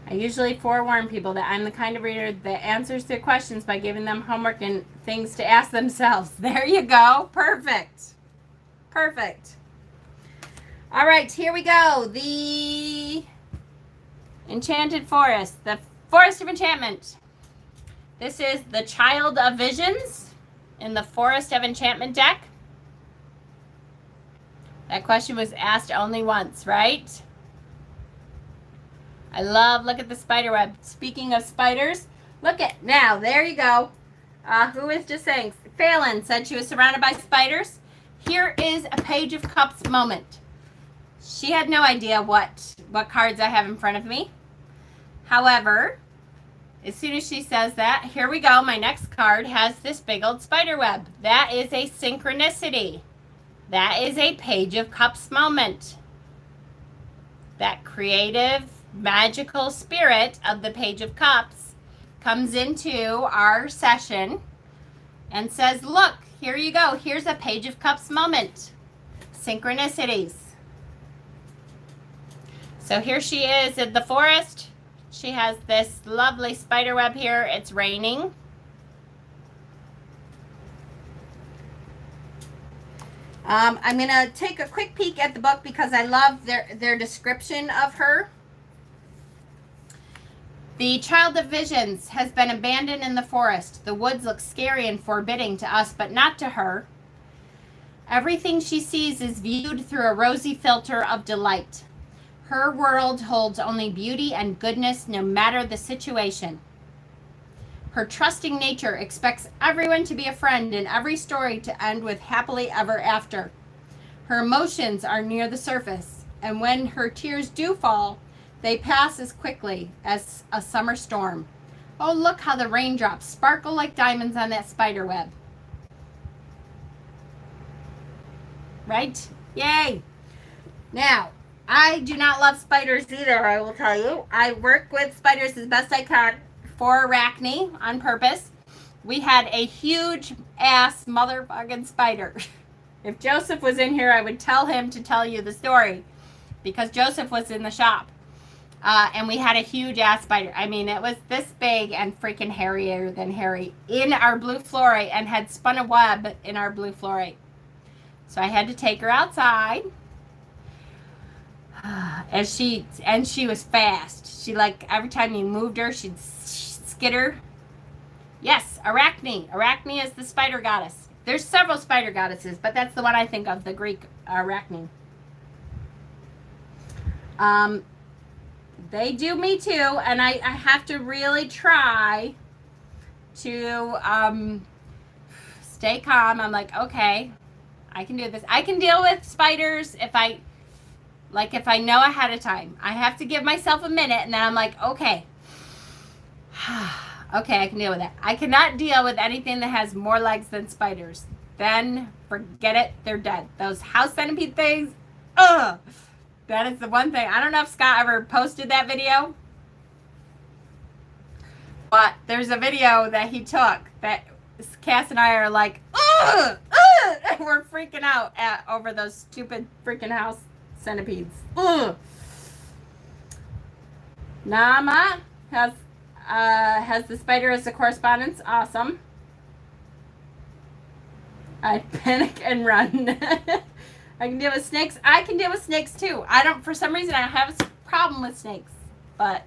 I usually forewarn people that I'm the kind of reader that answers their questions by giving them homework and things to ask themselves. There you go. Perfect. Perfect. All right, here we go. The Enchanted Forest. The Forest of Enchantment. This is the Child of Visions in the Forest of Enchantment deck. That question was asked only once, right? I love, look at the spider web. Speaking of spiders, look at, now, there you go. Who was just saying, Phelan said she was surrounded by spiders. Here is a Page of Cups moment. She had no idea what cards I have in front of me. However, as soon as she says that, here we go. My next card has this big old spider web. That is a synchronicity. That is a Page of Cups moment. That creative, magical spirit of the Page of Cups comes into our session and says, look, here you go. Here's a Page of Cups moment. synchronicities. So here she is in the forest. She has this lovely spider web here. It's raining. I'm going to take a quick peek at the book because I love their description of her. The child of visions has been abandoned in the forest. The woods look scary and forbidding to us, but not to her. Everything she sees is viewed through a rosy filter of delight. Her world holds only beauty and goodness no matter the situation. Her trusting nature expects everyone to be a friend and every story to end with happily ever after. Her emotions are near the surface, and when her tears do fall, they pass as quickly as a summer storm. Oh, look how the raindrops sparkle like diamonds on that spider web. Right? Yay! Now, I do not love spiders either, I will tell you. I work with spiders as best I can for Arachne on purpose. We had a huge ass motherfucking spider. If Joseph was in here, I would tell him to tell you the story because Joseph was in the shop. And we had a huge ass spider. I mean, it was this big and freaking hairier than hairy in our blue fluorite and had spun a web in our blue fluorite. So I had to take her outside. And she was fast. She, like, every time you moved her, she'd skitter. Yes, Arachne. Arachne is the spider goddess. There's several spider goddesses, but that's the one I think of, the Greek Arachne. They do me too, and I have to really try to stay calm. I'm like, okay, I can do this. I can deal with spiders if I know ahead of time. I have to give myself a minute, and then I'm like, okay. Okay, I can deal with it. I cannot deal with anything that has more legs than spiders. Then forget it. They're dead. Those house centipede things, ugh. That is the one thing. I don't know if Scott ever posted that video, but there's a video that he took that Cass and I are like, ugh, ugh, and we're freaking out over those stupid freaking house centipedes. Ugh. Nama has the spider as the correspondence. Awesome. I panic and run. I can deal with snakes. I can deal with snakes too. For some reason, I have a problem with snakes. But,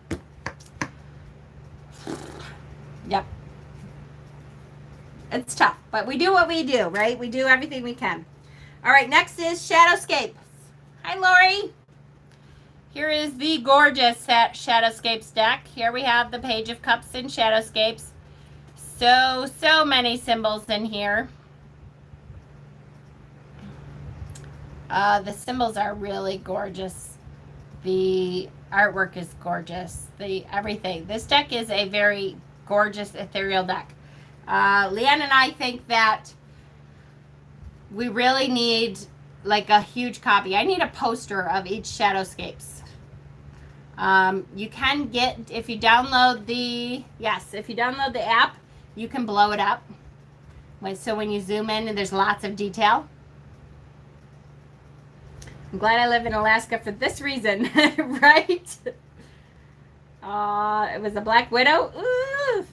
yep. It's tough. But we do what we do, right? We do everything we can. All right, next is Shadowscapes. Hi, Lori. Here is the gorgeous Shadowscapes deck. Here we have the Page of Cups in Shadowscapes. So many symbols in here. The symbols are really gorgeous. The artwork is gorgeous. Everything. This deck is a very gorgeous ethereal deck. Leanne and I think that we really need like a huge copy. I need a poster of each Shadowscapes. You can get, if you download the app, you can blow it up. So when you zoom in, there's lots of detail. I'm glad I live in Alaska for this reason, right? It was a black widow. Ooh.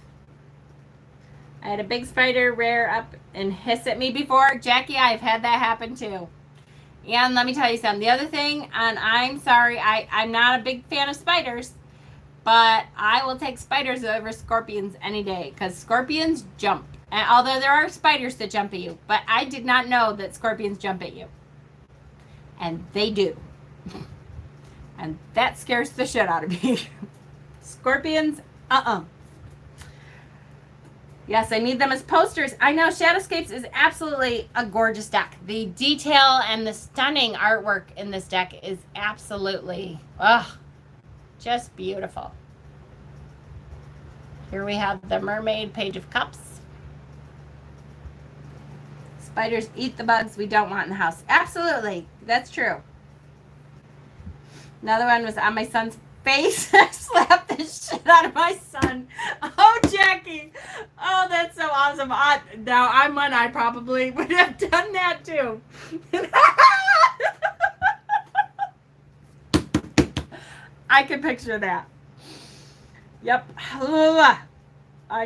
I had a big spider rear up and hiss at me before. Jackie, I've had that happen too. And let me tell you something. The other thing, and I'm sorry, I'm not a big fan of spiders, but I will take spiders over scorpions any day because scorpions jump. And although there are spiders that jump at you, but I did not know that scorpions jump at you. And they do. And that scares the shit out of me. Scorpions, Yes, I need them as posters. I know Shadowscapes is absolutely a gorgeous deck. The detail and the stunning artwork in this deck is absolutely, just beautiful. Here we have the Mermaid Page of Cups. Spiders eat the bugs we don't want in the house. Absolutely. That's true. Another one was on my son's face. I slapped the shit out of my son. Oh, Jackie. Oh, that's so awesome. Now, I'm one. I probably would have done that too. I can picture that. Yep. I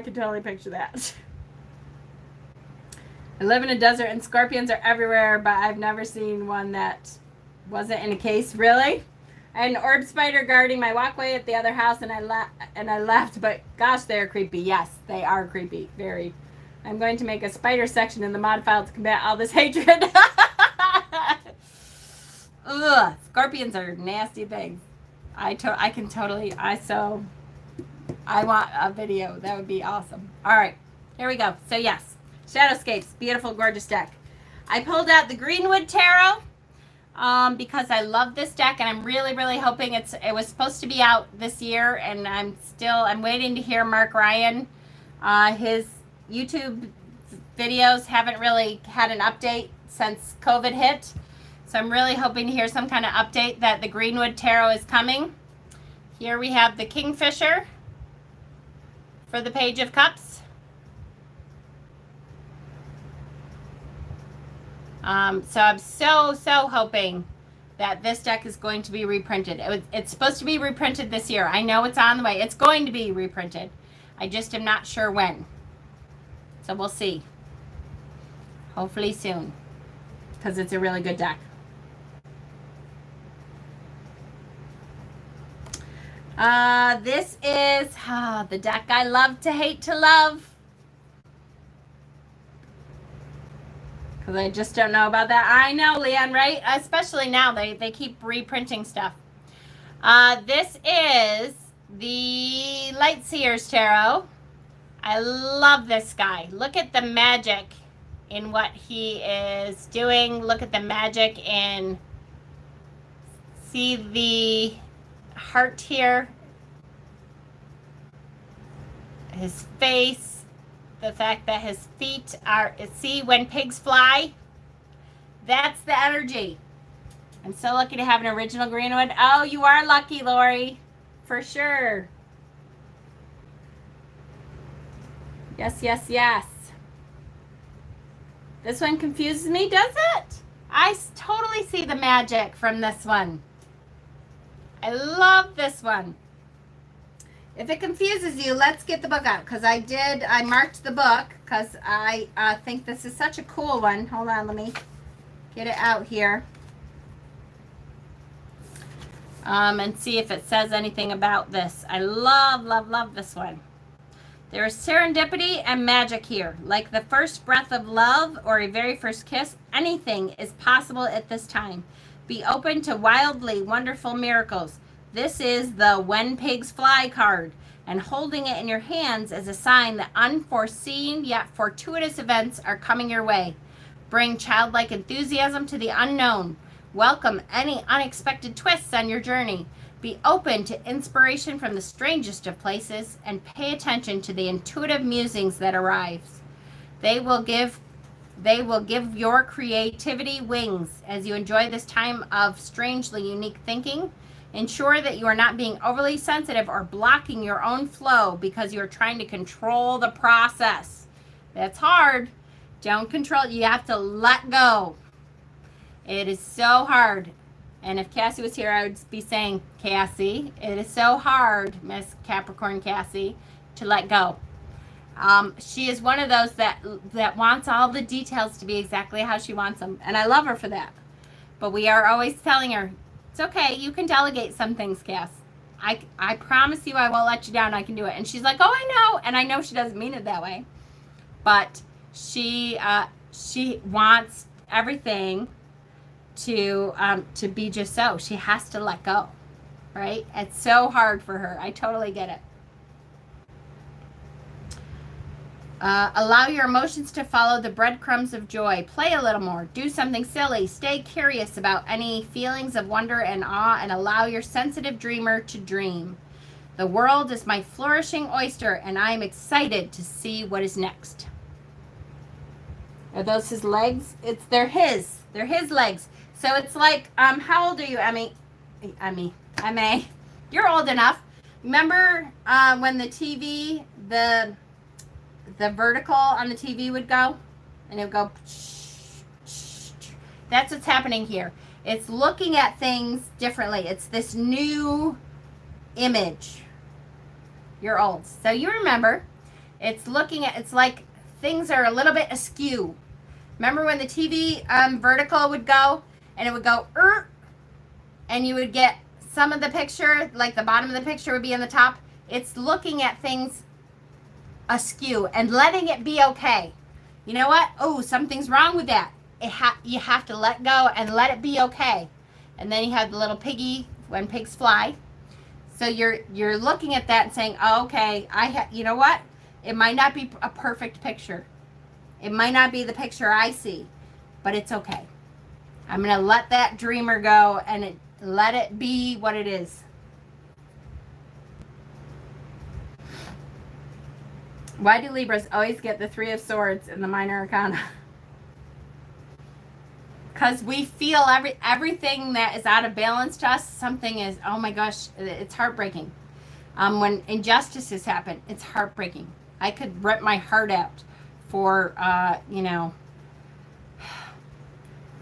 can totally picture that. I live in a desert and scorpions are everywhere, but I've never seen one that wasn't in a case. Really? I had an orb spider guarding my walkway at the other house, and I left. But gosh, they are creepy. Yes, they are creepy. Very. I'm going to make a spider section in the mod file to combat all this hatred. Ugh, scorpions are nasty things. I want a video. That would be awesome. All right, here we go. So yes, Shadowscapes, beautiful, gorgeous deck. I pulled out the Greenwood Tarot because I love this deck, and I'm really, really hoping it was supposed to be out this year, and I'm waiting to hear Mark Ryan. His YouTube videos haven't really had an update since COVID hit. So I'm really hoping to hear some kind of update that the Greenwood Tarot is coming. Here we have the Kingfisher for the Page of Cups. So I'm so hoping that this deck is going to be reprinted. It's supposed to be reprinted this year. I know it's on the way. It's going to be reprinted. I just am not sure when. So we'll see. Hopefully soon, because it's a really good deck. This is the deck I love to hate to love. Because I just don't know about that. I know, Leanne, right? Especially now, they keep reprinting stuff. This is the Lightseers Tarot. I love this guy. Look at the magic in what he is doing. Look at the magic in, see the heart here, his face, the fact that his feet are, see when pigs fly, that's the energy. I'm so lucky to have an original Greenwood. Oh, you are lucky, Lori, for sure. Yes. This one confuses me, does it? I totally see the magic from this one. I love this one. If it confuses you, let's get the book out, because I marked the book because I think this is such a cool one. Hold on, let me get it out here. And see if it says anything about this. I love this one. There is serendipity and magic here. Like the first breath of love or a very first kiss, anything is possible at this time. Be open to wildly wonderful miracles. This is the When Pigs Fly card, and holding it in your hands is a sign that unforeseen yet fortuitous events are coming your way. Bring childlike enthusiasm to the unknown. Welcome any unexpected twists on your journey. Be open to inspiration from the strangest of places and pay attention to the intuitive musings that arrives. They will give your creativity wings as you enjoy this time of strangely unique thinking. Ensure that you are not being overly sensitive or blocking your own flow because you are trying to control the process. That's hard. Don't control. You have to let go. It is so hard. And if Cassie was here, I would be saying, Cassie, it is so hard, Miss Capricorn Cassie, to let go. She is one of those that wants all the details to be exactly how she wants them. And I love her for that. But we are always telling her, it's okay, you can delegate some things, Cass. I promise you I won't let you down. I can do it. And she's like, oh, I know. And I know she doesn't mean it that way. But she wants everything to be just so. She has to let go, right? It's so hard for her. I totally get it. Allow your emotions to follow the breadcrumbs of joy. Play a little more. Do something silly. Stay curious about any feelings of wonder and awe, and allow your sensitive dreamer to dream. The world is my flourishing oyster, and I am excited to see what is next. Are those his legs? They're his legs. So it's like, how old are you, Emmy? Emmy, you're old enough. Remember when the TV, the vertical on the TV would go? And it would go, that's what's happening here. It's looking at things differently. It's this new image. You're old. So you remember, it's like things are a little bit askew. Remember when the TV vertical would go and it would go, and you would get some of the picture, like the bottom of the picture would be in the top. It's looking at things askew and letting it be okay. You know what? Oh, something's wrong with that. You have to let go and let it be okay. And then you have the little piggy when pigs fly. So you're looking at that and saying, oh, okay, you know what? It might not be a perfect picture. It might not be the picture I see, but it's okay. I'm going to let that dreamer go and let it be what it is. Why do Libras always get the Three of Swords in the Minor Arcana? Because we feel everything that is out of balance to us, something is, oh my gosh, it's heartbreaking. When injustices happen, it's heartbreaking. I could rip my heart out for,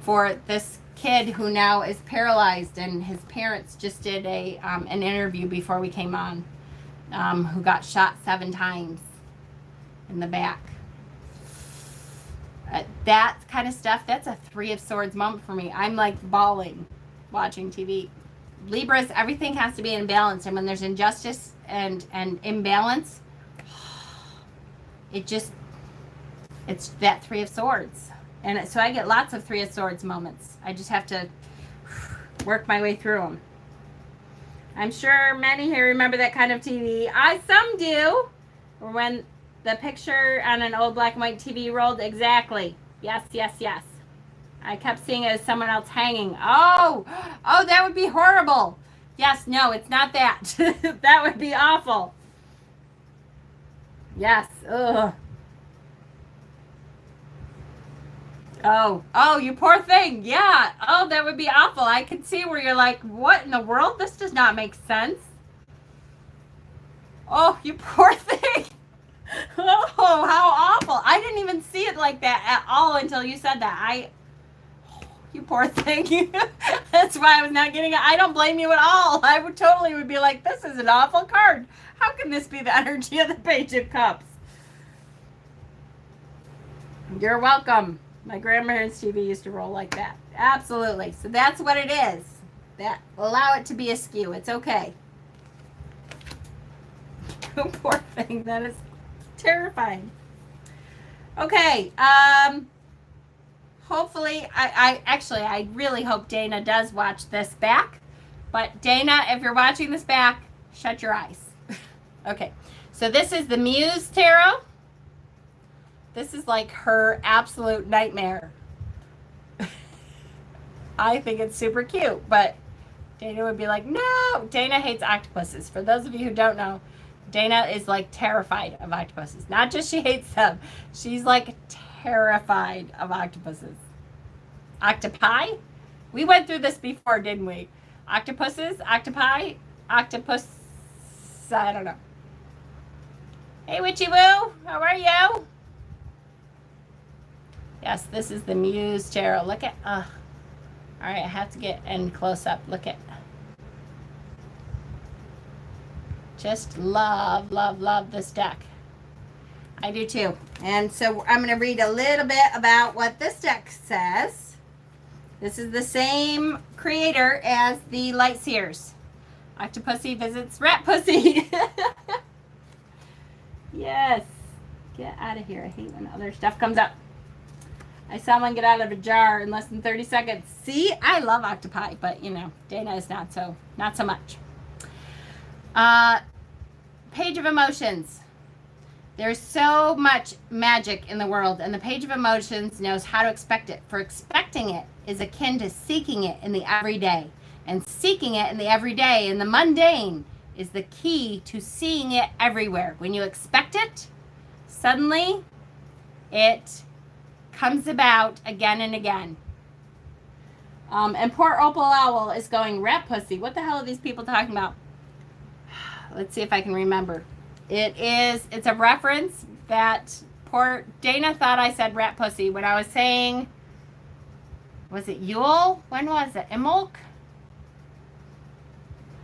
for this kid who now is paralyzed, and his parents just did an interview before we came on, who got shot 7 times in the back. That kind of stuff, that's a Three of Swords moment for me. I'm like bawling watching TV. Libras, everything has to be in balance, and when there's injustice and imbalance, it's that Three of Swords. And so I get lots of Three of Swords moments. I just have to work my way through them. I'm sure many here remember that kind of TV. Some do. Or when the picture on an old black and white TV rolled. Exactly. Yes, yes, yes. I kept seeing it as someone else hanging. Oh, that would be horrible. Yes, no, it's not that. That would be awful. Yes. Ugh. Oh, you poor thing. Yeah. Oh, that would be awful. I could see where you're like, what in the world? This does not make sense. Oh, you poor thing. Oh, how awful. I didn't even see it like that at all until you said that. You poor thing. That's why I was not getting it. I don't blame you at all. I would totally be like, this is an awful card. How can this be the energy of the Page of Cups? You're welcome. My grandparents' TV used to roll like that. Absolutely. So that's what it is. Allow it to be askew. It's okay. Poor thing. That is terrifying. Okay. Hopefully, I really hope Dana does watch this back. But Dana, if you're watching this back, shut your eyes. Okay. So this is the Muse Tarot. This is like her absolute nightmare. I think it's super cute, but Dana would be like, no. Dana hates octopuses. For those of you who don't know, Dana is like terrified of octopuses. Not just she hates them. She's like terrified of octopuses. Octopi? We went through this before, didn't we? Octopuses? Octopi? Octopus? I don't know. Hey, Witchy Woo. How are you? Yes, this is the Muse Tarot. Look at, all right, I have to get in close up. Look at, just love, love, love this deck. I do too. And so I'm going to read a little bit about what this deck says. This is the same creator as the Light Seers. Octopussy visits Rat Pussy. Yes. Get out of here. I hate when other stuff comes up. I saw one get out of a jar in less than 30 seconds. See, I love octopi, but you know, Dana is not so much. Page of Emotions. There's so much magic in the world, and the Page of Emotions knows how to expect it. For expecting it is akin to seeking it in the everyday. And seeking it in the everyday, in the mundane, is the key to seeing it everywhere. When you expect it, suddenly it comes about again and again. And poor Opal Owl is going, Rat Pussy. What the hell are these people talking about? Let's see if I can remember. It's a reference that poor Dana thought I said Rat Pussy when I was saying, was it Yule? When was it? Imulk?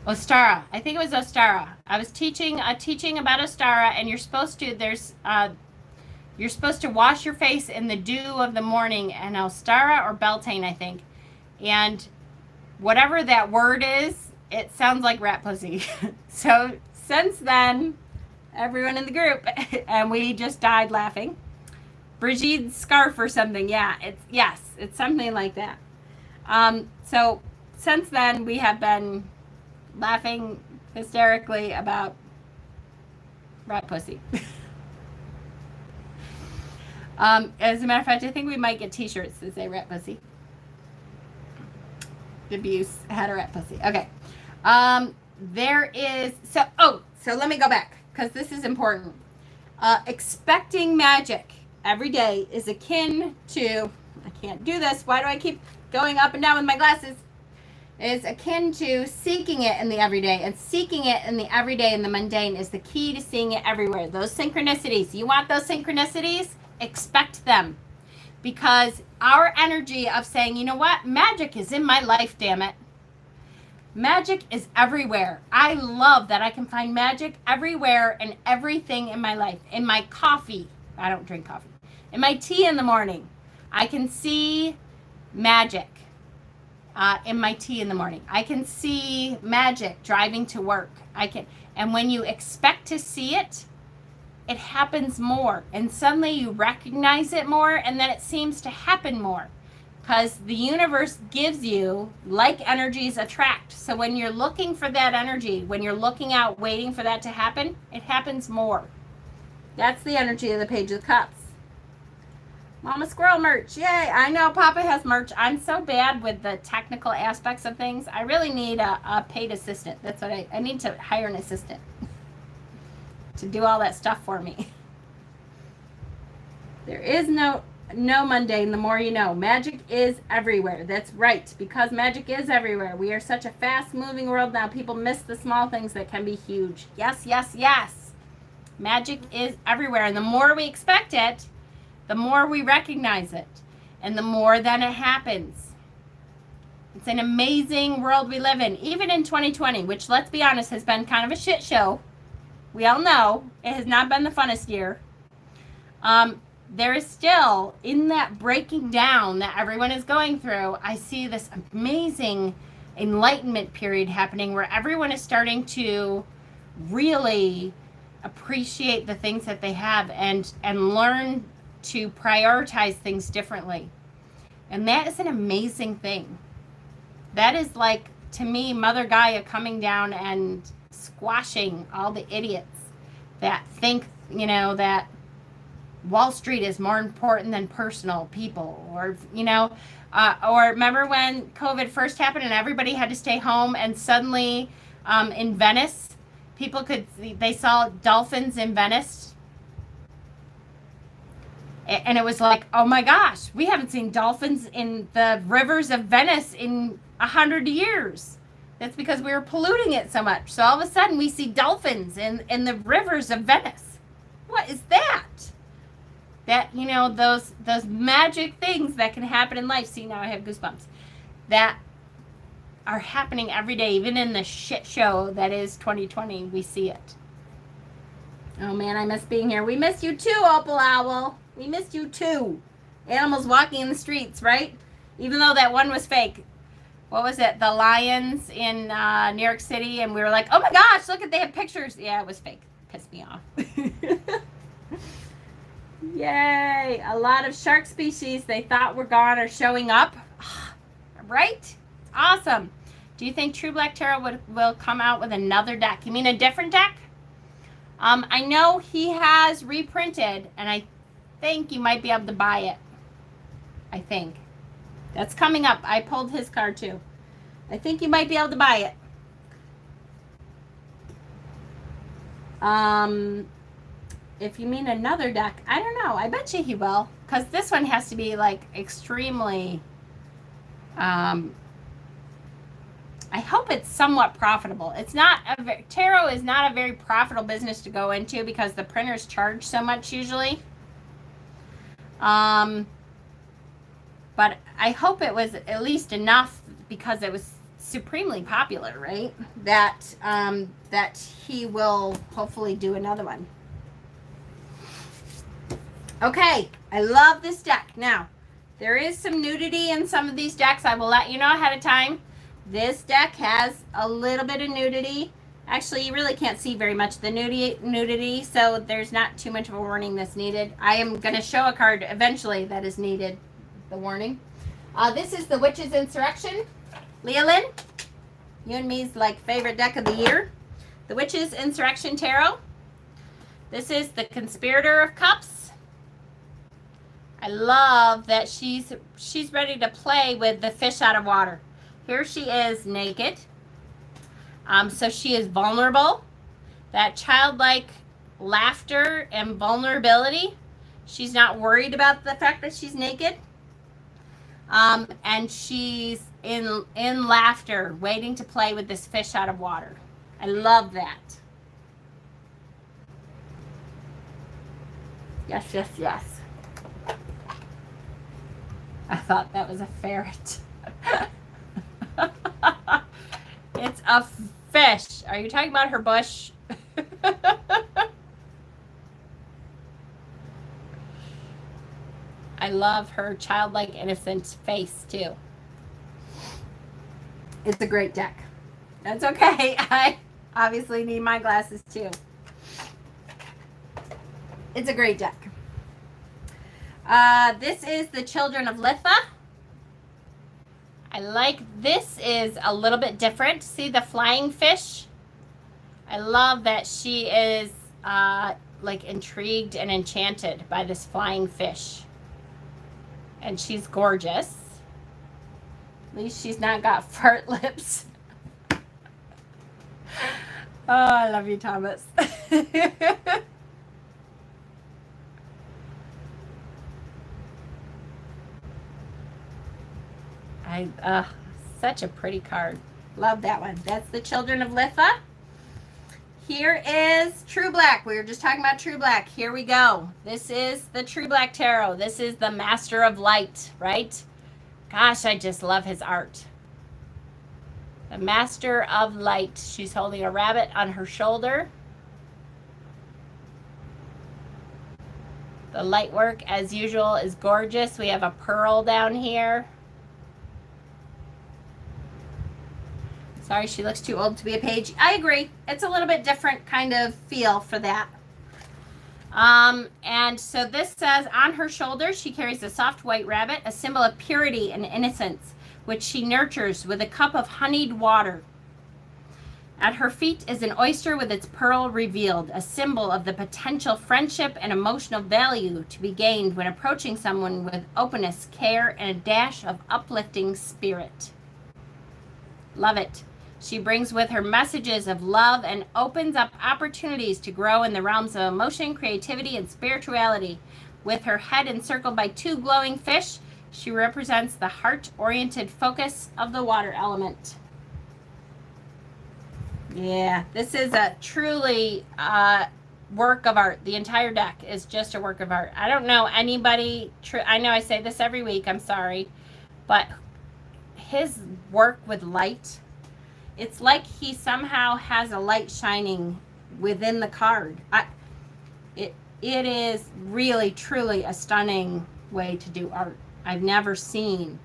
Ostara. I think it was Ostara. I was teaching about Ostara, and you're supposed to wash your face in the dew of the morning, and Ostara or Beltane, I think. And whatever that word is, it sounds like rat pussy. So since then, everyone in the group, and we just died laughing. Brigitte's scarf or something. Yeah, it's something like that. So since then, we have been laughing hysterically about rat pussy. As a matter of fact, I think we might get t-shirts that say rat pussy. Abuse had a rat pussy. Okay. There is, so let me go back, because this is important. Expecting magic every day is akin to, I can't do this, why do I keep going up and down with my glasses? Is akin to seeking it in the everyday, and seeking it in the everyday and the mundane is the key to seeing it everywhere. Those synchronicities, you want those synchronicities? Expect them, because our energy of saying, you know what, magic is in my life, damn it. Magic is everywhere. I love that I can find magic everywhere and everything in my life. In my coffee, I don't drink coffee. In my tea in the morning, I can see magic. In my tea in the morning, I can see magic driving to work. And when you expect to see it, it happens more, and suddenly you recognize it more, and then it seems to happen more, because the universe gives you, like energies attract. So when you're looking for that energy, when you're looking out waiting for that to happen, it happens more. That's the energy of the Page of Cups. Mama Squirrel merch. Yay. I know Papa has merch. I'm so bad with the technical aspects of things. I really need a paid assistant. That's what I need to hire an assistant to do all that stuff for me. There is no mundane, the more you know. Magic is everywhere. That's right, because magic is everywhere. We are such a fast-moving world now. People miss the small things that can be huge. Yes, yes, yes. Magic is everywhere, and the more we expect it, the more we recognize it, and the more then it happens. It's an amazing world we live in, even in 2020, which, let's be honest, has been kind of a shit show. We all know it has not been the funnest year. There is still, in that breaking down that everyone is going through, I see this amazing enlightenment period happening where everyone is starting to really appreciate the things that they have and learn to prioritize things differently. And that is an amazing thing. That is, like, to me, Mother Gaia coming down and squashing all the idiots that think, that Wall Street is more important than personal people, or remember when COVID first happened and everybody had to stay home, and suddenly in Venice, they saw dolphins in Venice, and it was like, oh my gosh, we haven't seen dolphins in the rivers of Venice in 100 years. That's because we were polluting it so much. So all of a sudden we see dolphins in the rivers of Venice. What is that? That, those magic things that can happen in life. See, now I have goosebumps. That are happening every day, even in the shit show that is 2020. We see it. Oh man, I miss being here. We miss you too, Opal Owl. We missed you too. Animals walking in the streets, right? Even though that one was fake. What was it? The lions in New York City, and we were like, oh my gosh, look, they have pictures. Yeah, it was fake. Pissed me off. Yay. A lot of shark species they thought were gone are showing up. Right? It's awesome. Do you think True Black Tarot will come out with another deck? You mean a different deck? I know he has reprinted, and I think you might be able to buy it. I think. That's coming up. I pulled his card too. I think you might be able to buy it. If you mean another deck, I don't know. I bet you he will. Because this one has to be like extremely... I hope it's somewhat profitable. Tarot is not a very profitable business to go into because the printers charge so much usually. But I hope it was at least enough because it was supremely popular, right? That that he will hopefully do another one. Okay, I love this deck. Now, there is some nudity in some of these decks. I will let you know ahead of time. This deck has a little bit of nudity. Actually, you really can't see very much of the nudity, so there's not too much of a warning that's needed. I am going to show a card eventually that is needed, the warning. This is the Witch's Insurrection. Leolyn, you and me's like favorite deck of the year. The Witch's Insurrection Tarot. This is the Conspirator of Cups. I love that she's ready to play with the fish out of water. Here she is naked. So she is vulnerable. That childlike laughter and vulnerability. She's not worried about the fact that she's naked. And she's in laughter, waiting to play with this fish out of water. I love that. Yes, yes, yes. I thought that was a ferret. It's a fish. Are you talking about her bush? I love her childlike innocent face too. It's a great deck. That's okay. I obviously need my glasses too. It's a great deck. This is the Children of Litha. I like this is a little bit different. See the flying fish? I love that she is like intrigued and enchanted by this flying fish. And she's gorgeous. At least she's not got fart lips. Oh, I love you, Thomas. Such a pretty card. Love that one. That's the Children of Litha. Here is True Black. We were just talking about True Black. Here we go. This is the True Black Tarot. This is the Master of Light, right? Gosh, I just love his art. The Master of Light. She's holding a rabbit on her shoulder. The light work, as usual, is gorgeous. We have a pearl down here. Sorry, she looks too old to be a page. I agree. It's a little bit different kind of feel for that. And so this says, on her shoulder, she carries a soft white rabbit, a symbol of purity and innocence, which she nurtures with a cup of honeyed water. At her feet is an oyster with its pearl revealed, a symbol of the potential friendship and emotional value to be gained when approaching someone with openness, care, and a dash of uplifting spirit. Love it. She brings with her messages of love and opens up opportunities to grow in the realms of emotion, creativity, and spirituality. With her head encircled by two glowing fish, she represents the heart-oriented focus of the water element. Yeah, this is a truly work of art. The entire deck is just a work of art. I don't know anybody, I know I say this every week, I'm sorry, but his work with light, it's like he somehow has a light shining within the card. It is really, truly a stunning way to do art. I've never seen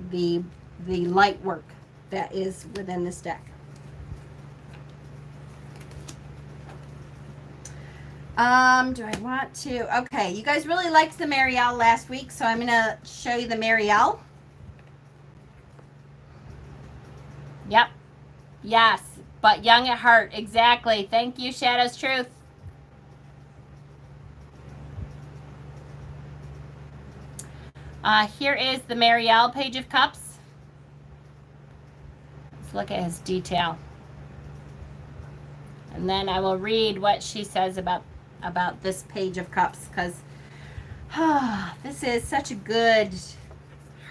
the light work that is within this deck. Do I want to? Okay, you guys really liked the Marielle last week, so I'm going to show you the Marielle. Yep. Yes, but young at heart. Exactly. Thank you, Shadow's Truth. Here is the Marielle Page of Cups. Let's look at his detail. And then I will read what she says about this Page of Cups, because this is such a good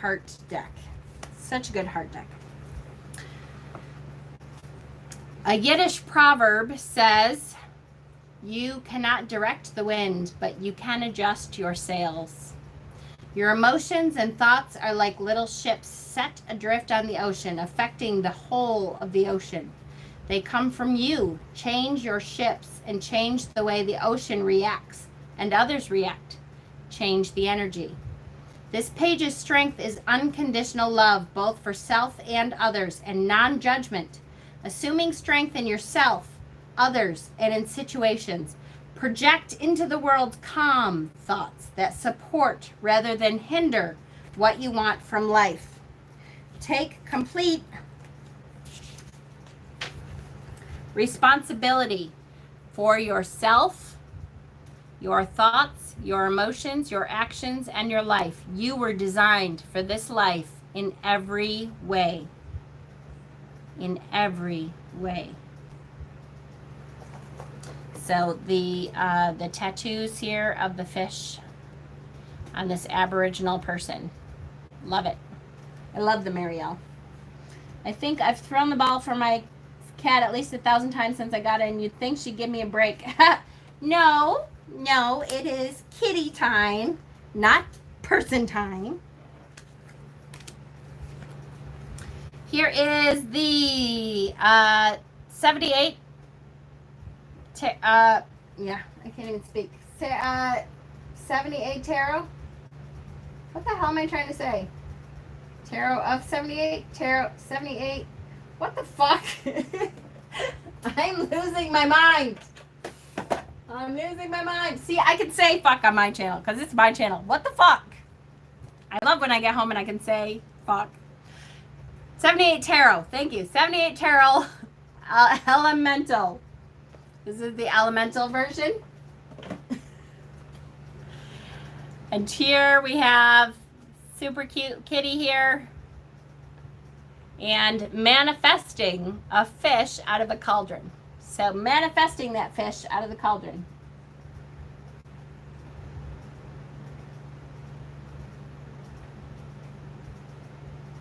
heart deck. Such a good heart deck. A Yiddish proverb says, "You cannot direct the wind, but you can adjust your sails." Your emotions and thoughts are like little ships set adrift on the ocean, affecting the whole of the ocean. They come from you. Change your ships and change the way the ocean reacts and others react. Change the energy. This page's strength is unconditional love, both for self and others, and non-judgment. Assuming strength in yourself, others, and in situations. Project into the world calm thoughts that support rather than hinder what you want from life. Take complete responsibility for yourself, your thoughts, your emotions, your actions, and your life. You were designed for this life in every way. In every way. So the tattoos here of the fish on this Aboriginal person. Love it. I love the Marielle. I think I've thrown the ball for my cat at least 1,000 times since I got it, and you'd think she'd give me a break. No, it is kitty time, not person time. Here is the 78. Yeah, I can't even speak. 78 tarot. What the hell am I trying to say? Tarot of 78. Tarot 78. What the fuck? I'm losing my mind. I'm losing my mind. See, I can say fuck on my channel because it's my channel. What the fuck? I love when I get home and I can say fuck. 78 tarot. Thank you. 78 tarot elemental. This is the elemental version. And here we have super cute kitty here. And manifesting a fish out of a cauldron. So manifesting that fish out of the cauldron.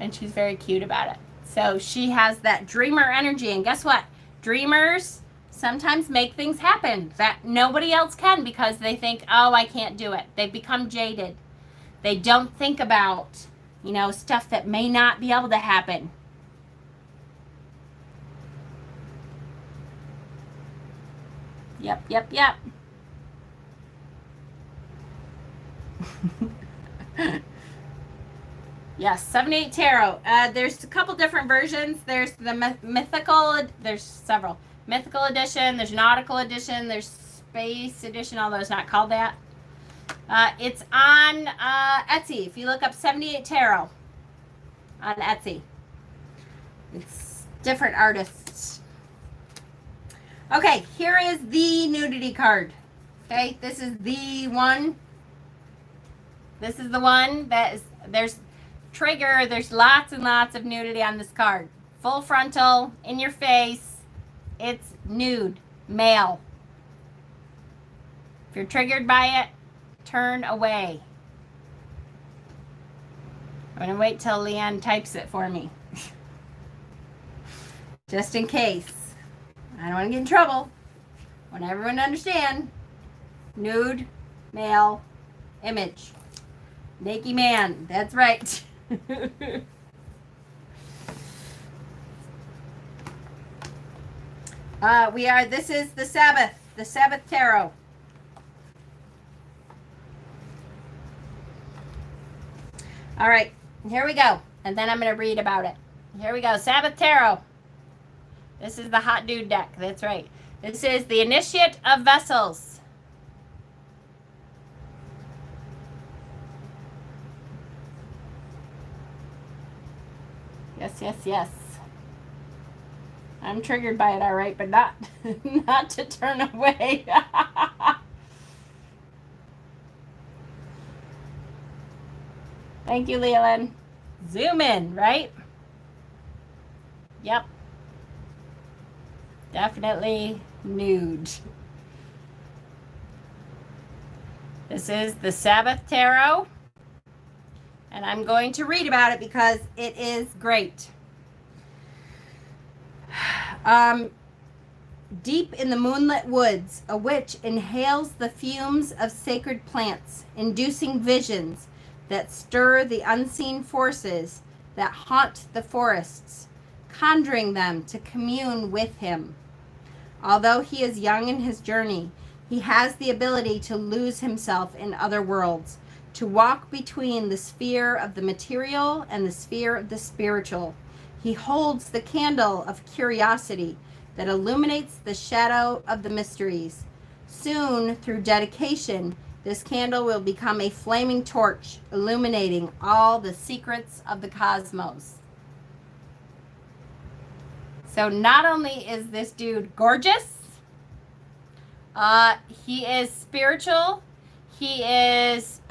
And she's very cute about it. So she has that dreamer energy. And guess what? Dreamers sometimes make things happen that nobody else can because they think, oh, I can't do it. They become jaded. They don't think about, stuff that may not be able to happen. Yep. Yes, 78 tarot. There's a couple different versions. There's the mythical, there's several. Mythical edition, there's nautical edition, there's space edition, although it's not called that. It's on Etsy. If you look up 78 tarot on Etsy. It's different artists. Okay, here is the nudity card. Okay, this is the one. This is the one that is, there's trigger, there's lots and lots of nudity on this card. Full frontal, in your face, it's nude, male. If you're triggered by it, turn away. I'm going to wait till Leanne types it for me. Just in case. I don't want to get in trouble. I want everyone to understand. Nude, male, image. Naked man. That's right. This is the Sabbath tarot. All right, here we go. And then I'm going to read about it. Here we go. Sabbath tarot. This is the hot dude deck. That's right. This is the Initiate of Vessels. Yes. I'm triggered by it, all right, but not to turn away. Thank you, Leland. Zoom in, right? Yep. Definitely nude. This is the Sabbath tarot. And I'm going to read about it because it is great. Deep in the moonlit woods, a witch inhales the fumes of sacred plants, inducing visions, that stir the unseen forces that haunt the forests, conjuring them to commune with him. Although he is young in his journey, he has the ability to lose himself in other worlds, to walk between the sphere of the material and the sphere of the spiritual. He holds the candle of curiosity that illuminates the shadow of the mysteries. Soon, through dedication, this candle will become a flaming torch, illuminating all the secrets of the cosmos. So not only is this dude gorgeous, he is spiritual. He is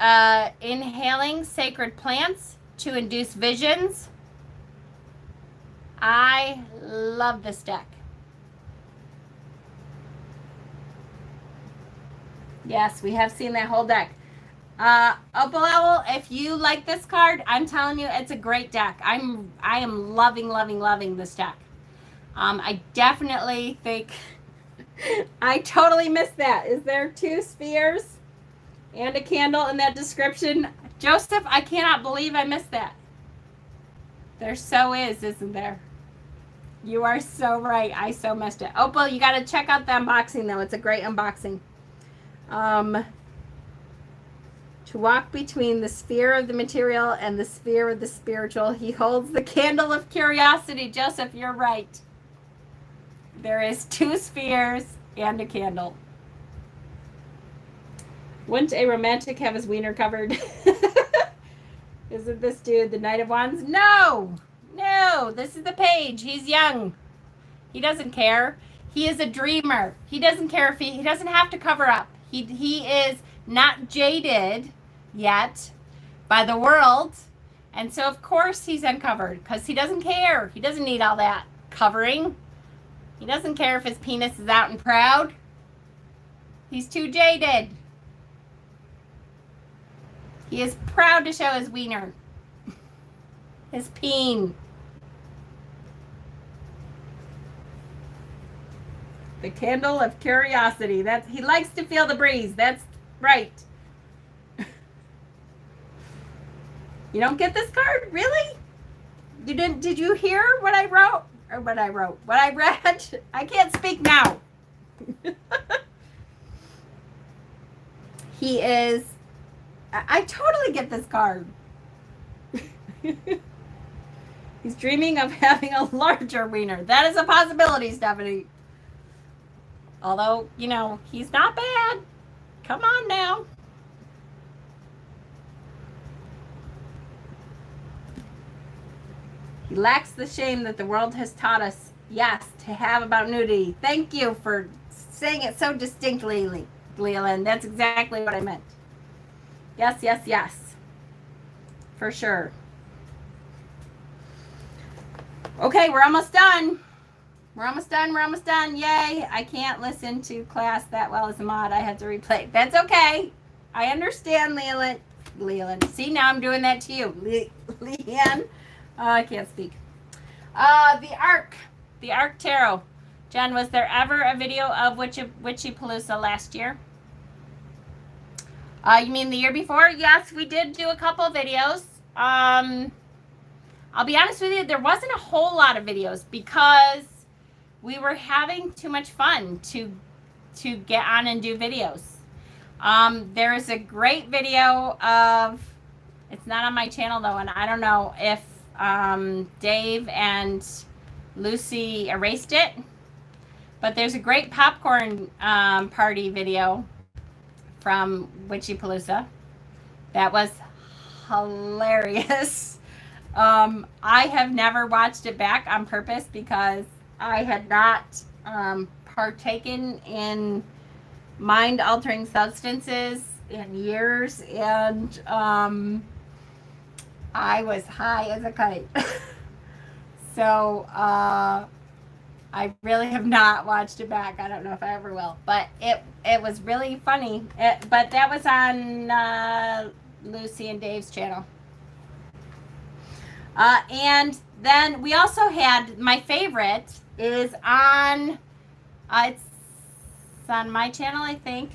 inhaling sacred plants to induce visions. I love this deck. Yes, we have seen that whole deck. Opal Owl, if you like this card, I'm telling you, it's a great deck. I am loving this deck. I definitely think I totally missed that. Is there 2 spheres and a candle in that description? Joseph, I cannot believe I missed that. There so is, isn't there? You are so right. I so missed it. Opal, you got to check out the unboxing, though. It's a great unboxing. To walk between the sphere of the material and the sphere of the spiritual, he holds the candle of curiosity. Joseph, you're right. There is 2 spheres and a candle. Wouldn't a romantic have his wiener covered? Isn't this dude the Knight of Wands? No, this is the Page. He's young. He doesn't care. He is a dreamer. He doesn't care if he doesn't have to cover up. He is not jaded yet by the world. And so, of course, he's uncovered because he doesn't care. He doesn't need all that covering. He doesn't care if his penis is out and proud. He's too jaded. He is proud to show his wiener. His peen. The candle of curiosity. He likes to feel the breeze. That's right. You don't get this card? Really? You didn't? Did you hear what I wrote? Or what I wrote? What I read? I can't speak now. He is... I totally get this card. He's dreaming of having a larger wiener. That is a possibility, Stephanie. Although, you know, he's not bad. Come on now. He lacks the shame that the world has taught us, yes, to have about nudity. Thank you for saying it so distinctly, Leland. That's exactly what I meant. Yes. For sure. Okay, we're almost done. We're almost done. Yay. I can't listen to class that well as a mod. I have to replay. That's okay. I understand, Leland. See, now I'm doing that to you. Leanne. I can't speak. The Arc Tarot. Jen, was there ever a video of Witchypalooza last year? You mean the year before? Yes, we did do a couple videos. I'll be honest with you, there wasn't a whole lot of videos because we were having too much fun to get on and do videos. There is a great video of, it's not on my channel though, and I don't know if Dave and Lucy erased it, but there's a great popcorn party video from Witchypalooza that was hilarious. I have never watched it back on purpose because I had not partaken in mind-altering substances in years, and I was high as a kite. So I really have not watched it back. I don't know if I ever will, but it was really funny. But that was on Lucy and Dave's channel. And then we also had, my favorite is on, it's on my channel, I think.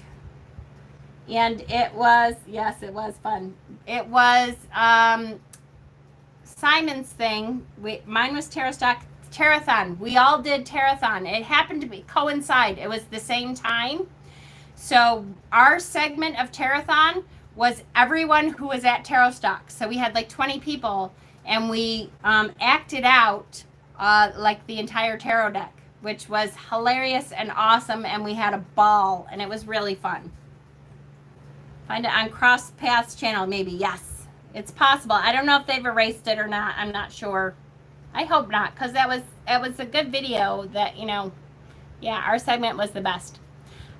And it was, yes, it was fun. It was Simon's thing. Mine was Terrathon. We all did Terrathon. It happened to be coincide. It was the same time. So our segment of Terrathon was everyone who was at Tarot Stock. So we had like 20 people, and we acted out like the entire tarot deck, which was hilarious and awesome, and we had a ball, and it was really fun. Find it on Cross Paths channel, maybe. Yes, it's possible. I don't know if they've erased it or not. I'm not sure. I hope not, because it was a good video that, you know, yeah, our segment was the best.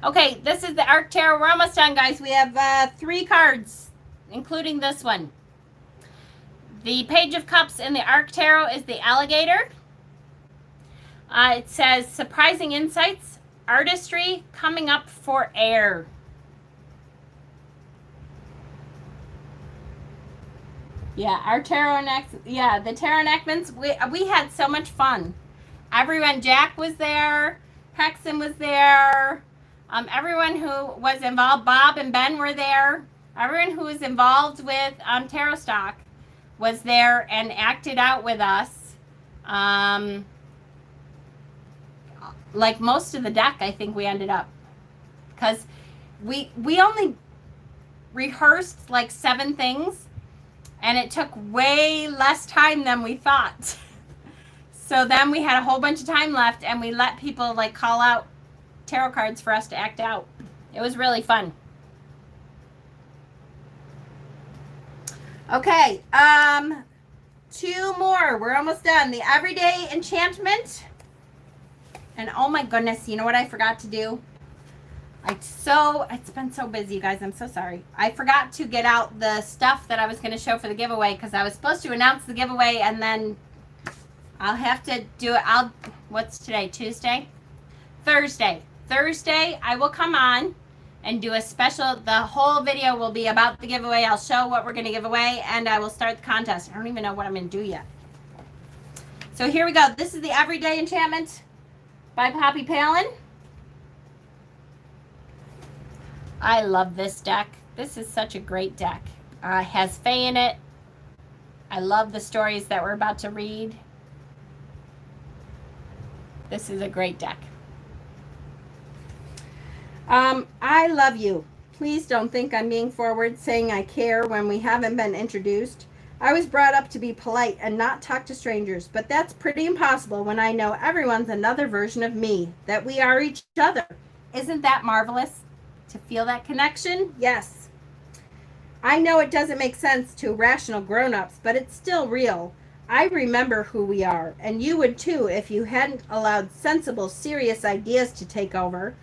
Okay, this is the Arc Tarot. We're almost done, guys. We have 3 cards, including this one. The Page of Cups in the Arc Tarot is the alligator. It says, surprising insights, artistry coming up for air. Yeah, our tarot the tarot enactments, we had so much fun. Everyone, Jack was there, Hexen was there, everyone who was involved, Bob and Ben were there. Everyone who was involved with Tarot Stock was there and acted out with us. Like most of the deck, I think we ended up, because we only rehearsed like 7 things, and it took way less time than we thought. So then we had a whole bunch of time left, and we let people like call out tarot cards for us to act out. It was really fun. Okay, 2 more. We're almost done. The Everyday Enchantment. And oh my goodness, you know what I forgot to do? It's been so busy, you guys. I'm so sorry. I forgot to get out the stuff that I was going to show for the giveaway, because I was supposed to announce the giveaway, and then I'll have to do it. What's today? Tuesday? Thursday, I will come on and do a special. The whole video will be about the giveaway. I'll show what we're going to give away, and I will start the contest. I don't even know what I'm going to do yet. So here we go. This is the Everyday Enchantment by Poppy Palin. I love this deck. This is such a great deck. It has Fae in it. I love the stories that we're about to read. This is a great deck. I love you. Please don't think I'm being forward saying I care when we haven't been introduced. I was brought up to be polite and not talk to strangers, but that's pretty impossible when I know everyone's another version of me, that we are each other. Isn't that marvelous? To feel that connection? Yes. I know it doesn't make sense to rational grown-ups, but it's still real. I remember who we are, and you would too if you hadn't allowed sensible, serious ideas to take over.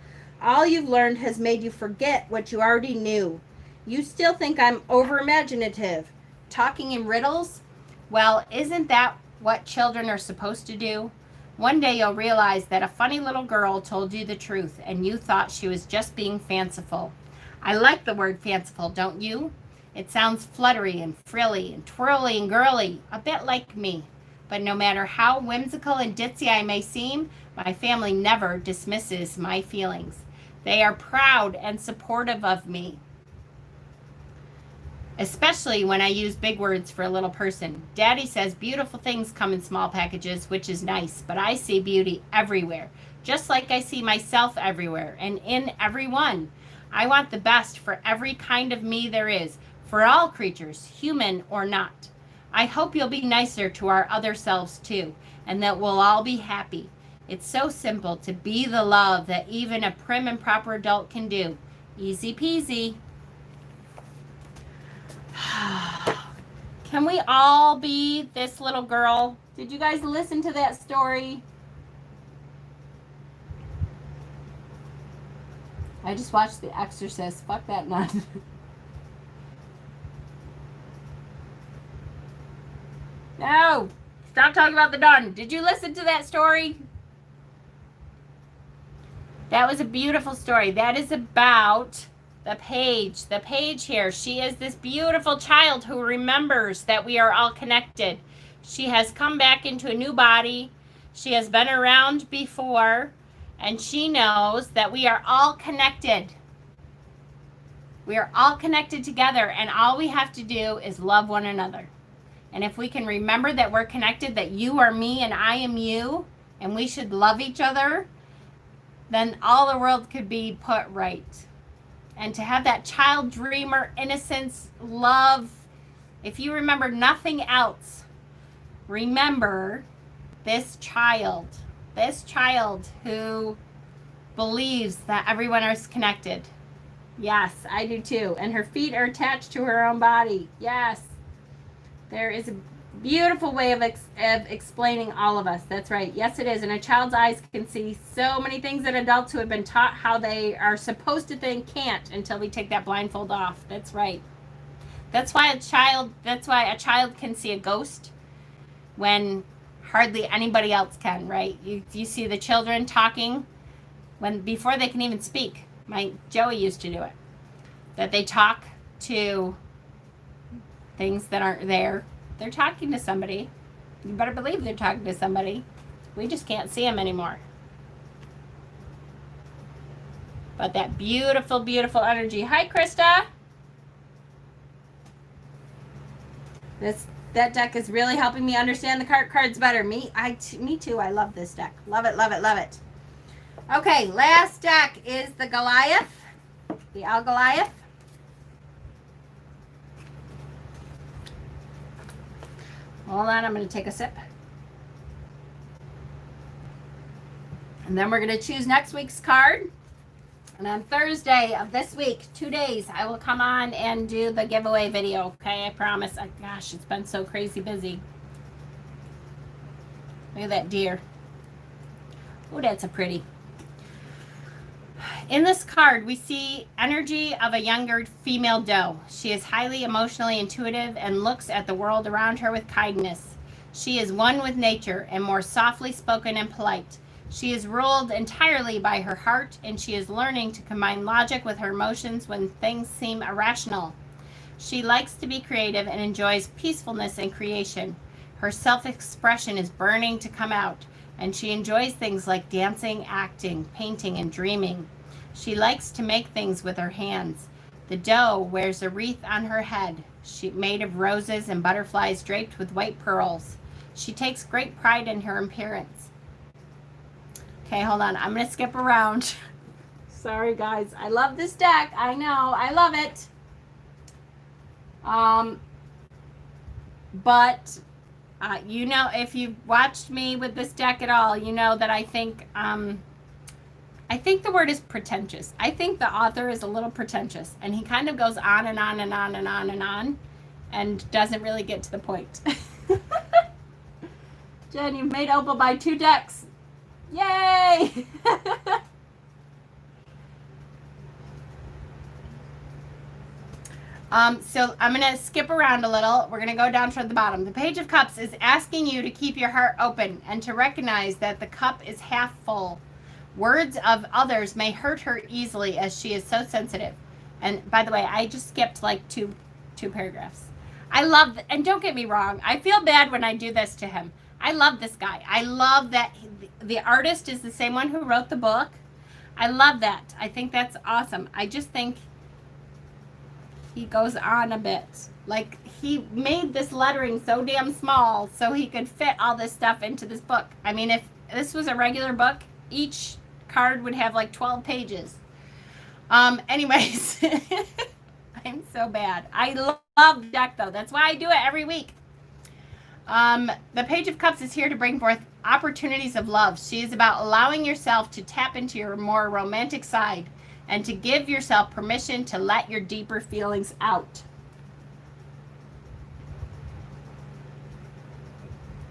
All you've learned has made you forget what you already knew. You still think I'm over-imaginative, talking in riddles? Well, isn't that what children are supposed to do? One day you'll realize that a funny little girl told you the truth, and you thought she was just being fanciful. I like the word fanciful, don't you? It sounds fluttery and frilly and twirly and girly, a bit like me. But no matter how whimsical and ditzy I may seem, my family never dismisses my feelings. They are proud and supportive of me, especially when I use big words for a little person. Daddy says beautiful things come in small packages, which is nice, but I see beauty everywhere, just like I see myself everywhere and in everyone. I want the best for every kind of me there is, for all creatures, human or not. I hope you'll be nicer to our other selves too, and that we'll all be happy. It's so simple to be the love that even a prim and proper adult can do. Easy peasy. Can we all be this little girl? Did you guys listen to that story? I just watched The Exorcist. Fuck that nun. No! Stop talking about the nun. Did you listen to that story? That was a beautiful story. That is about the page. The page here. She is this beautiful child who remembers that we are all connected. She has come back into a new body. She has been around before, and she knows that we are all connected. We are all connected together, and all we have to do is love one another. And if we can remember that we're connected, that you are me and I am you, and we should love each other, then all the world could be put right. And to have that child dreamer, innocence, love, if you remember nothing else, remember this child who believes that everyone is connected. Yes, I do too. And her feet are attached to her own body. Yes. There is a beautiful way of explaining all of us. That's right. Yes, it is. And a child's eyes can see so many things that adults who have been taught how they are supposed to think can't until we take that blindfold off. That's right. That's why a child can see a ghost when hardly anybody else can, right? You see the children talking before they can even speak. My Joey used to do it. That they talk to things that aren't there. They're talking to somebody. You better believe they're talking to somebody. We just can't see them anymore. But that beautiful, beautiful energy. Hi, Krista. That deck is really helping me understand the cards better. Me too. I love this deck. Love it, love it, love it. Okay, last deck is the Goliath. The Al Goliath. Hold on, I'm going to take a sip. And then we're going to choose next week's card. And on Thursday of this week, 2 days, I will come on and do the giveaway video. Okay, I promise. Gosh, it's been so crazy busy. Look at that deer. Oh, that's a pretty. In this card, we see energy of a younger female doe. She is highly emotionally intuitive and looks at the world around her with kindness. She is one with nature and more softly spoken and polite. She is ruled entirely by her heart, and she is learning to combine logic with her emotions when things seem irrational. She likes to be creative and enjoys peacefulness and creation. Her self-expression is burning to come out, and she enjoys things like dancing, acting, painting, and dreaming. She likes to make things with her hands. The doe wears a wreath on her head, made of roses and butterflies draped with white pearls. She takes great pride in her appearance. Okay, hold on. I'm going to skip around. Sorry, guys. I love this deck. I know. I love it. But you know, if you've watched me with this deck at all, you know that I think the word is pretentious. I think the author is a little pretentious, and he kind of goes on and on and on and on and on and doesn't really get to the point. Jen, you've made Opal buy 2 decks. Yay! So I'm going to skip around a little. We're going to go down toward the bottom. The Page of Cups is asking you to keep your heart open and to recognize that the cup is half full. Words of others may hurt her easily as she is so sensitive. And by the way, I just skipped like two paragraphs. I love, and don't get me wrong, I feel bad when I do this to him. I love this guy. I love that the artist is the same one who wrote the book. I love that. I think that's awesome. I just think he goes on a bit. Like, he made this lettering so damn small so he could fit all this stuff into this book. I mean, if this was a regular book, each card would have like 12 pages. Anyways, I'm so bad. I love the deck, though. That's why I do it every week. The Page of Cups is here to bring forth opportunities of love. She is about allowing yourself to tap into your more romantic side and to give yourself permission to let your deeper feelings out.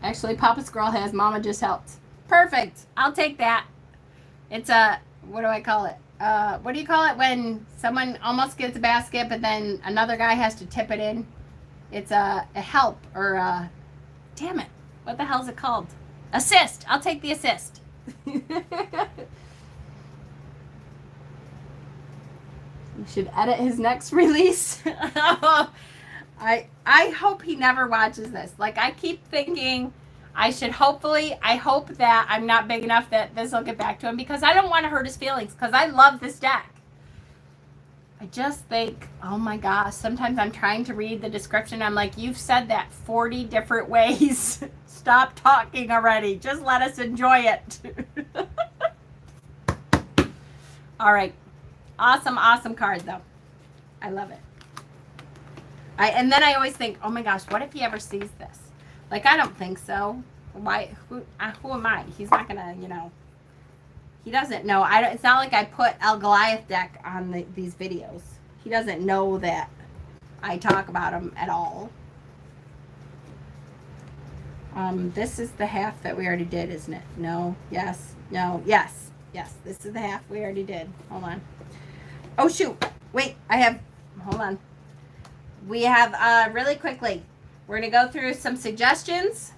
Actually, Papa Squirrel has Mama Just Helped. Perfect. I'll take that. It's a, what do I call it? What do you call it when someone almost gets a basket but then another guy has to tip it in? It's a help or a, damn it. What the hell is it called? Assist. I'll take the assist. You should edit his next release. I hope he never watches this. Like, I keep thinking I hope that I'm not big enough that this will get back to him, because I don't want to hurt his feelings, because I love this deck. I just think, oh my gosh, sometimes I'm trying to read the description. I'm like, you've said that 40 different ways. Stop talking already. Just let us enjoy it. All right. Awesome, awesome card, though. I love it. And then I always think, oh my gosh, what if he ever sees this? Like, I don't think so. Why? Who am I? He's not going to, you know. He doesn't know. It's not like I put El Goliath deck on these videos. He doesn't know that I talk about him at all. This is the half that we already did, isn't it? No. Yes. No. Yes. Yes. This is the half we already did. Hold on. Oh, shoot. Wait. Hold on. We have, really quickly, we're going to go through some suggestions.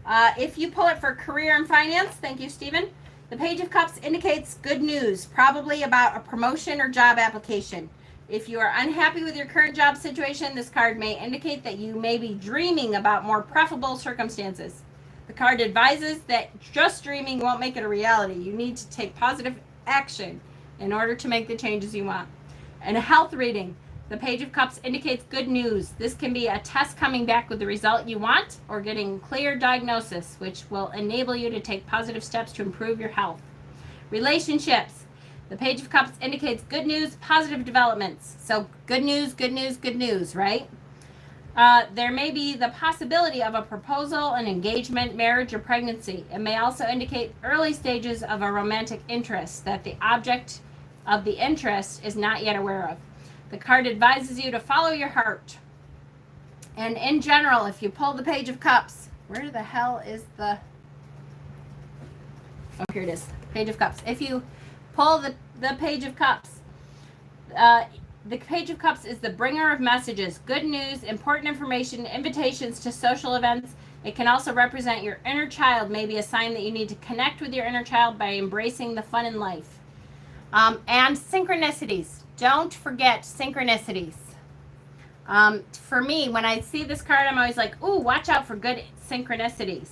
If you pull it for career and finance, thank you, Stephen. The Page of Cups indicates good news, probably about a promotion or job application. If you are unhappy with your current job situation, this card may indicate that you may be dreaming about more preferable circumstances. The card advises that just dreaming won't make it a reality. You need to take positive action in order to make the changes you want. And a health reading. The Page of Cups indicates good news. This can be a test coming back with the result you want or getting clear diagnosis, which will enable you to take positive steps to improve your health. Relationships. The Page of Cups indicates good news, positive developments. So good news, right? There may be the possibility of a proposal, an engagement, marriage, or pregnancy. It may also indicate early stages of a romantic interest that the object of the interest is not yet aware of. The card advises you to follow your heart. And in general, if you pull the Page of Cups, where the hell is the... Oh, here it is. Page of Cups. If you pull the Page of Cups, the Page of Cups is the bringer of messages, good news, important information, invitations to social events. It can also represent your inner child, maybe a sign that you need to connect with your inner child by embracing the fun in life. And synchronicities. Don't forget synchronicities. For me, when I see this card, I'm always like, ooh, watch out for good synchronicities.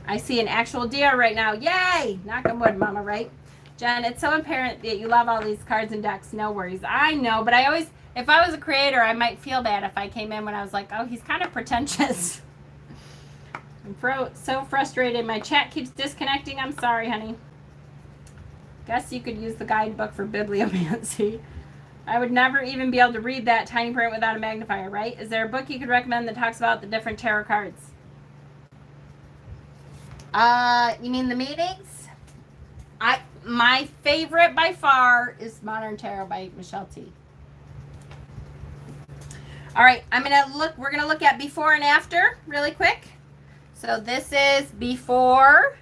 I see an actual deer right now. Yay! Knock on wood, mama, right? Jen, it's so apparent that you love all these cards and decks. No worries. I know, but I always, if I was a creator, I might feel bad if I came in when I was like, oh, he's kind of pretentious. I'm so frustrated. My chat keeps disconnecting. I'm sorry, honey. Guess you could use the guidebook for bibliomancy. I would never even be able to read that tiny print without a magnifier, right? Is there a book you could recommend that talks about the different tarot cards? You mean the meetings? My favorite by far is Modern Tarot by Michelle T. All right, we're gonna look at before and after really quick. So this is before,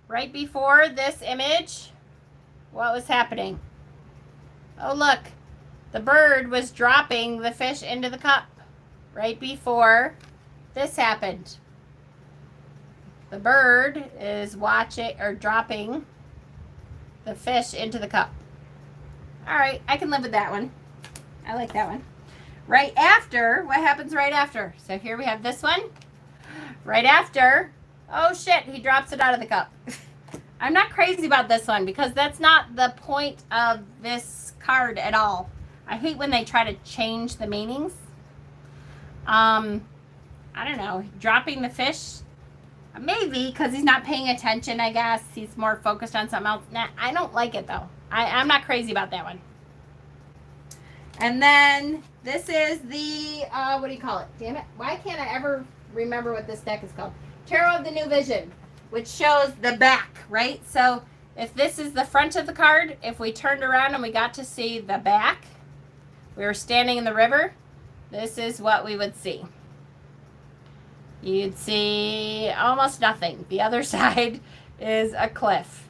right before this image. What was happening? Oh, look. The bird was dropping the fish into the cup right before this happened. The bird is dropping the fish into the cup. All right, I can live with that one. I like that one. Right after, what happens right after? So here we have this one. Right after, oh shit, he drops it out of the cup. I'm not crazy about this one because that's not the point of this card at all. I hate when they try to change the meanings. I don't know. Dropping the fish? Maybe because he's not paying attention, I guess. He's more focused on something else. Nah, I don't like it, though. I'm not crazy about that one. And then this is the, what do you call it? Damn it. Why can't I ever remember what this deck is called? Tarot of the New Vision, which shows the back, right? So if this is the front of the card, if we turned around and we got to see the back, we were standing in the river, this is what we would see. You'd see almost nothing. The other side is a cliff.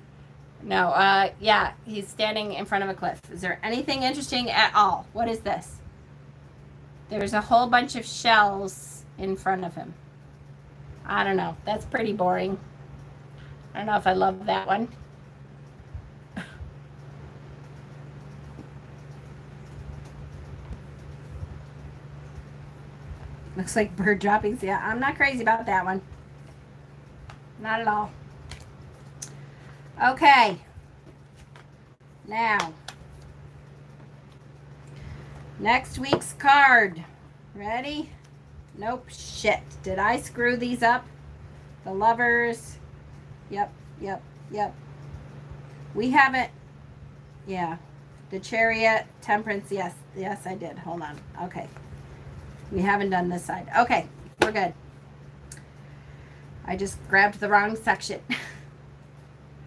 No, yeah, he's standing in front of a cliff. Is there anything interesting at all? What is this? There's a whole bunch of shells in front of him. I don't know. That's pretty boring. I don't know if I love that one. Looks like bird droppings. Yeah, I'm not crazy about that one. Not at all. Okay. Now, Next week's card. Ready? Nope. Shit. Did I screw these up? The Lovers. Yep. We haven't. Yeah. The Chariot. Temperance. Yes, I did. Hold on. Okay. We haven't done this side. Okay. We're good. I just grabbed the wrong section.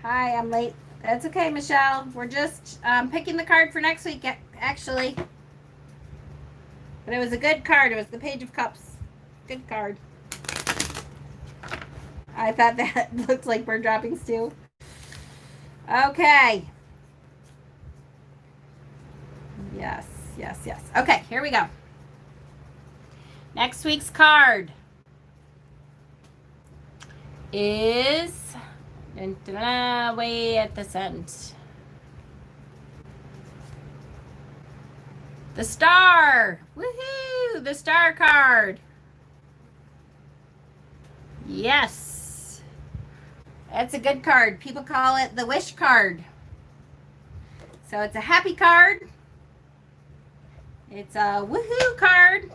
Hi, I'm late. That's okay, Michelle. We're just picking the card for next week, actually. But it was a good card. It was the Page of Cups. Good card. I thought that looked like bird droppings too. Okay. Yes. Okay, here we go. Next week's card is way at this end. The Star. Woohoo! The Star card. Yes. That's a good card. People call it the Wish card. So it's a happy card. It's a woohoo card.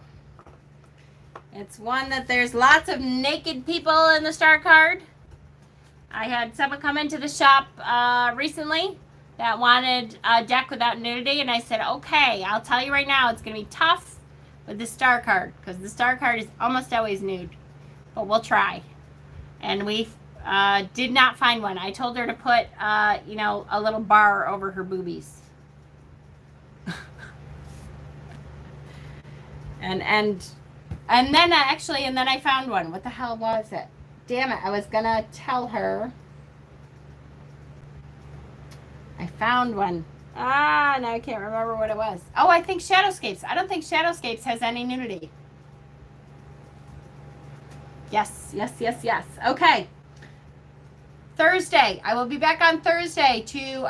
It's one that there's lots of naked people in the Star card. I had someone come into the shop recently that wanted a deck without nudity, and I said, okay, I'll tell you right now, it's going to be tough with the Star card, because the Star card is almost always nude, but we'll try. And we did not find one. I told her to put, a little bar over her boobies. and then I found one. What the hell was it? Damn it, I was going to tell her. I found one. Now I can't remember what it was. Oh, I think Shadowscapes. I don't think Shadowscapes has any nudity. Yes. Okay. Thursday. I will be back on Thursday to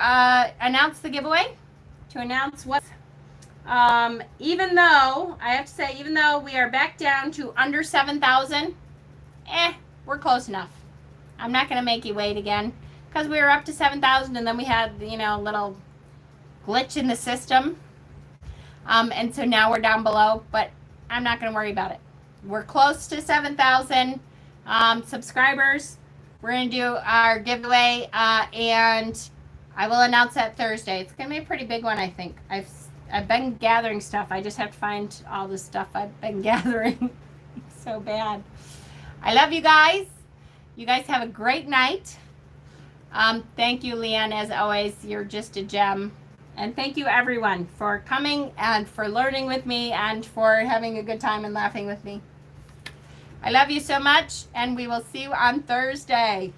announce the giveaway. To announce what. Even though we are back down to under 7,000, we're close enough. I'm not going to make you wait again, because we were up to 7,000 and then we had, a little glitch in the system. And so now we're down below, but I'm not going to worry about it. We're close to 7,000 subscribers. We're going to do our giveaway, and I will announce that Thursday. It's going to be a pretty big one, I think. I've been gathering stuff. I just have to find all the stuff I've been gathering. So bad. I love you guys. You guys have a great night. Thank you, Leanne, as always. You're just a gem. And thank you, everyone, for coming and for learning with me and for having a good time and laughing with me. I love you so much, and we will see you on Thursday.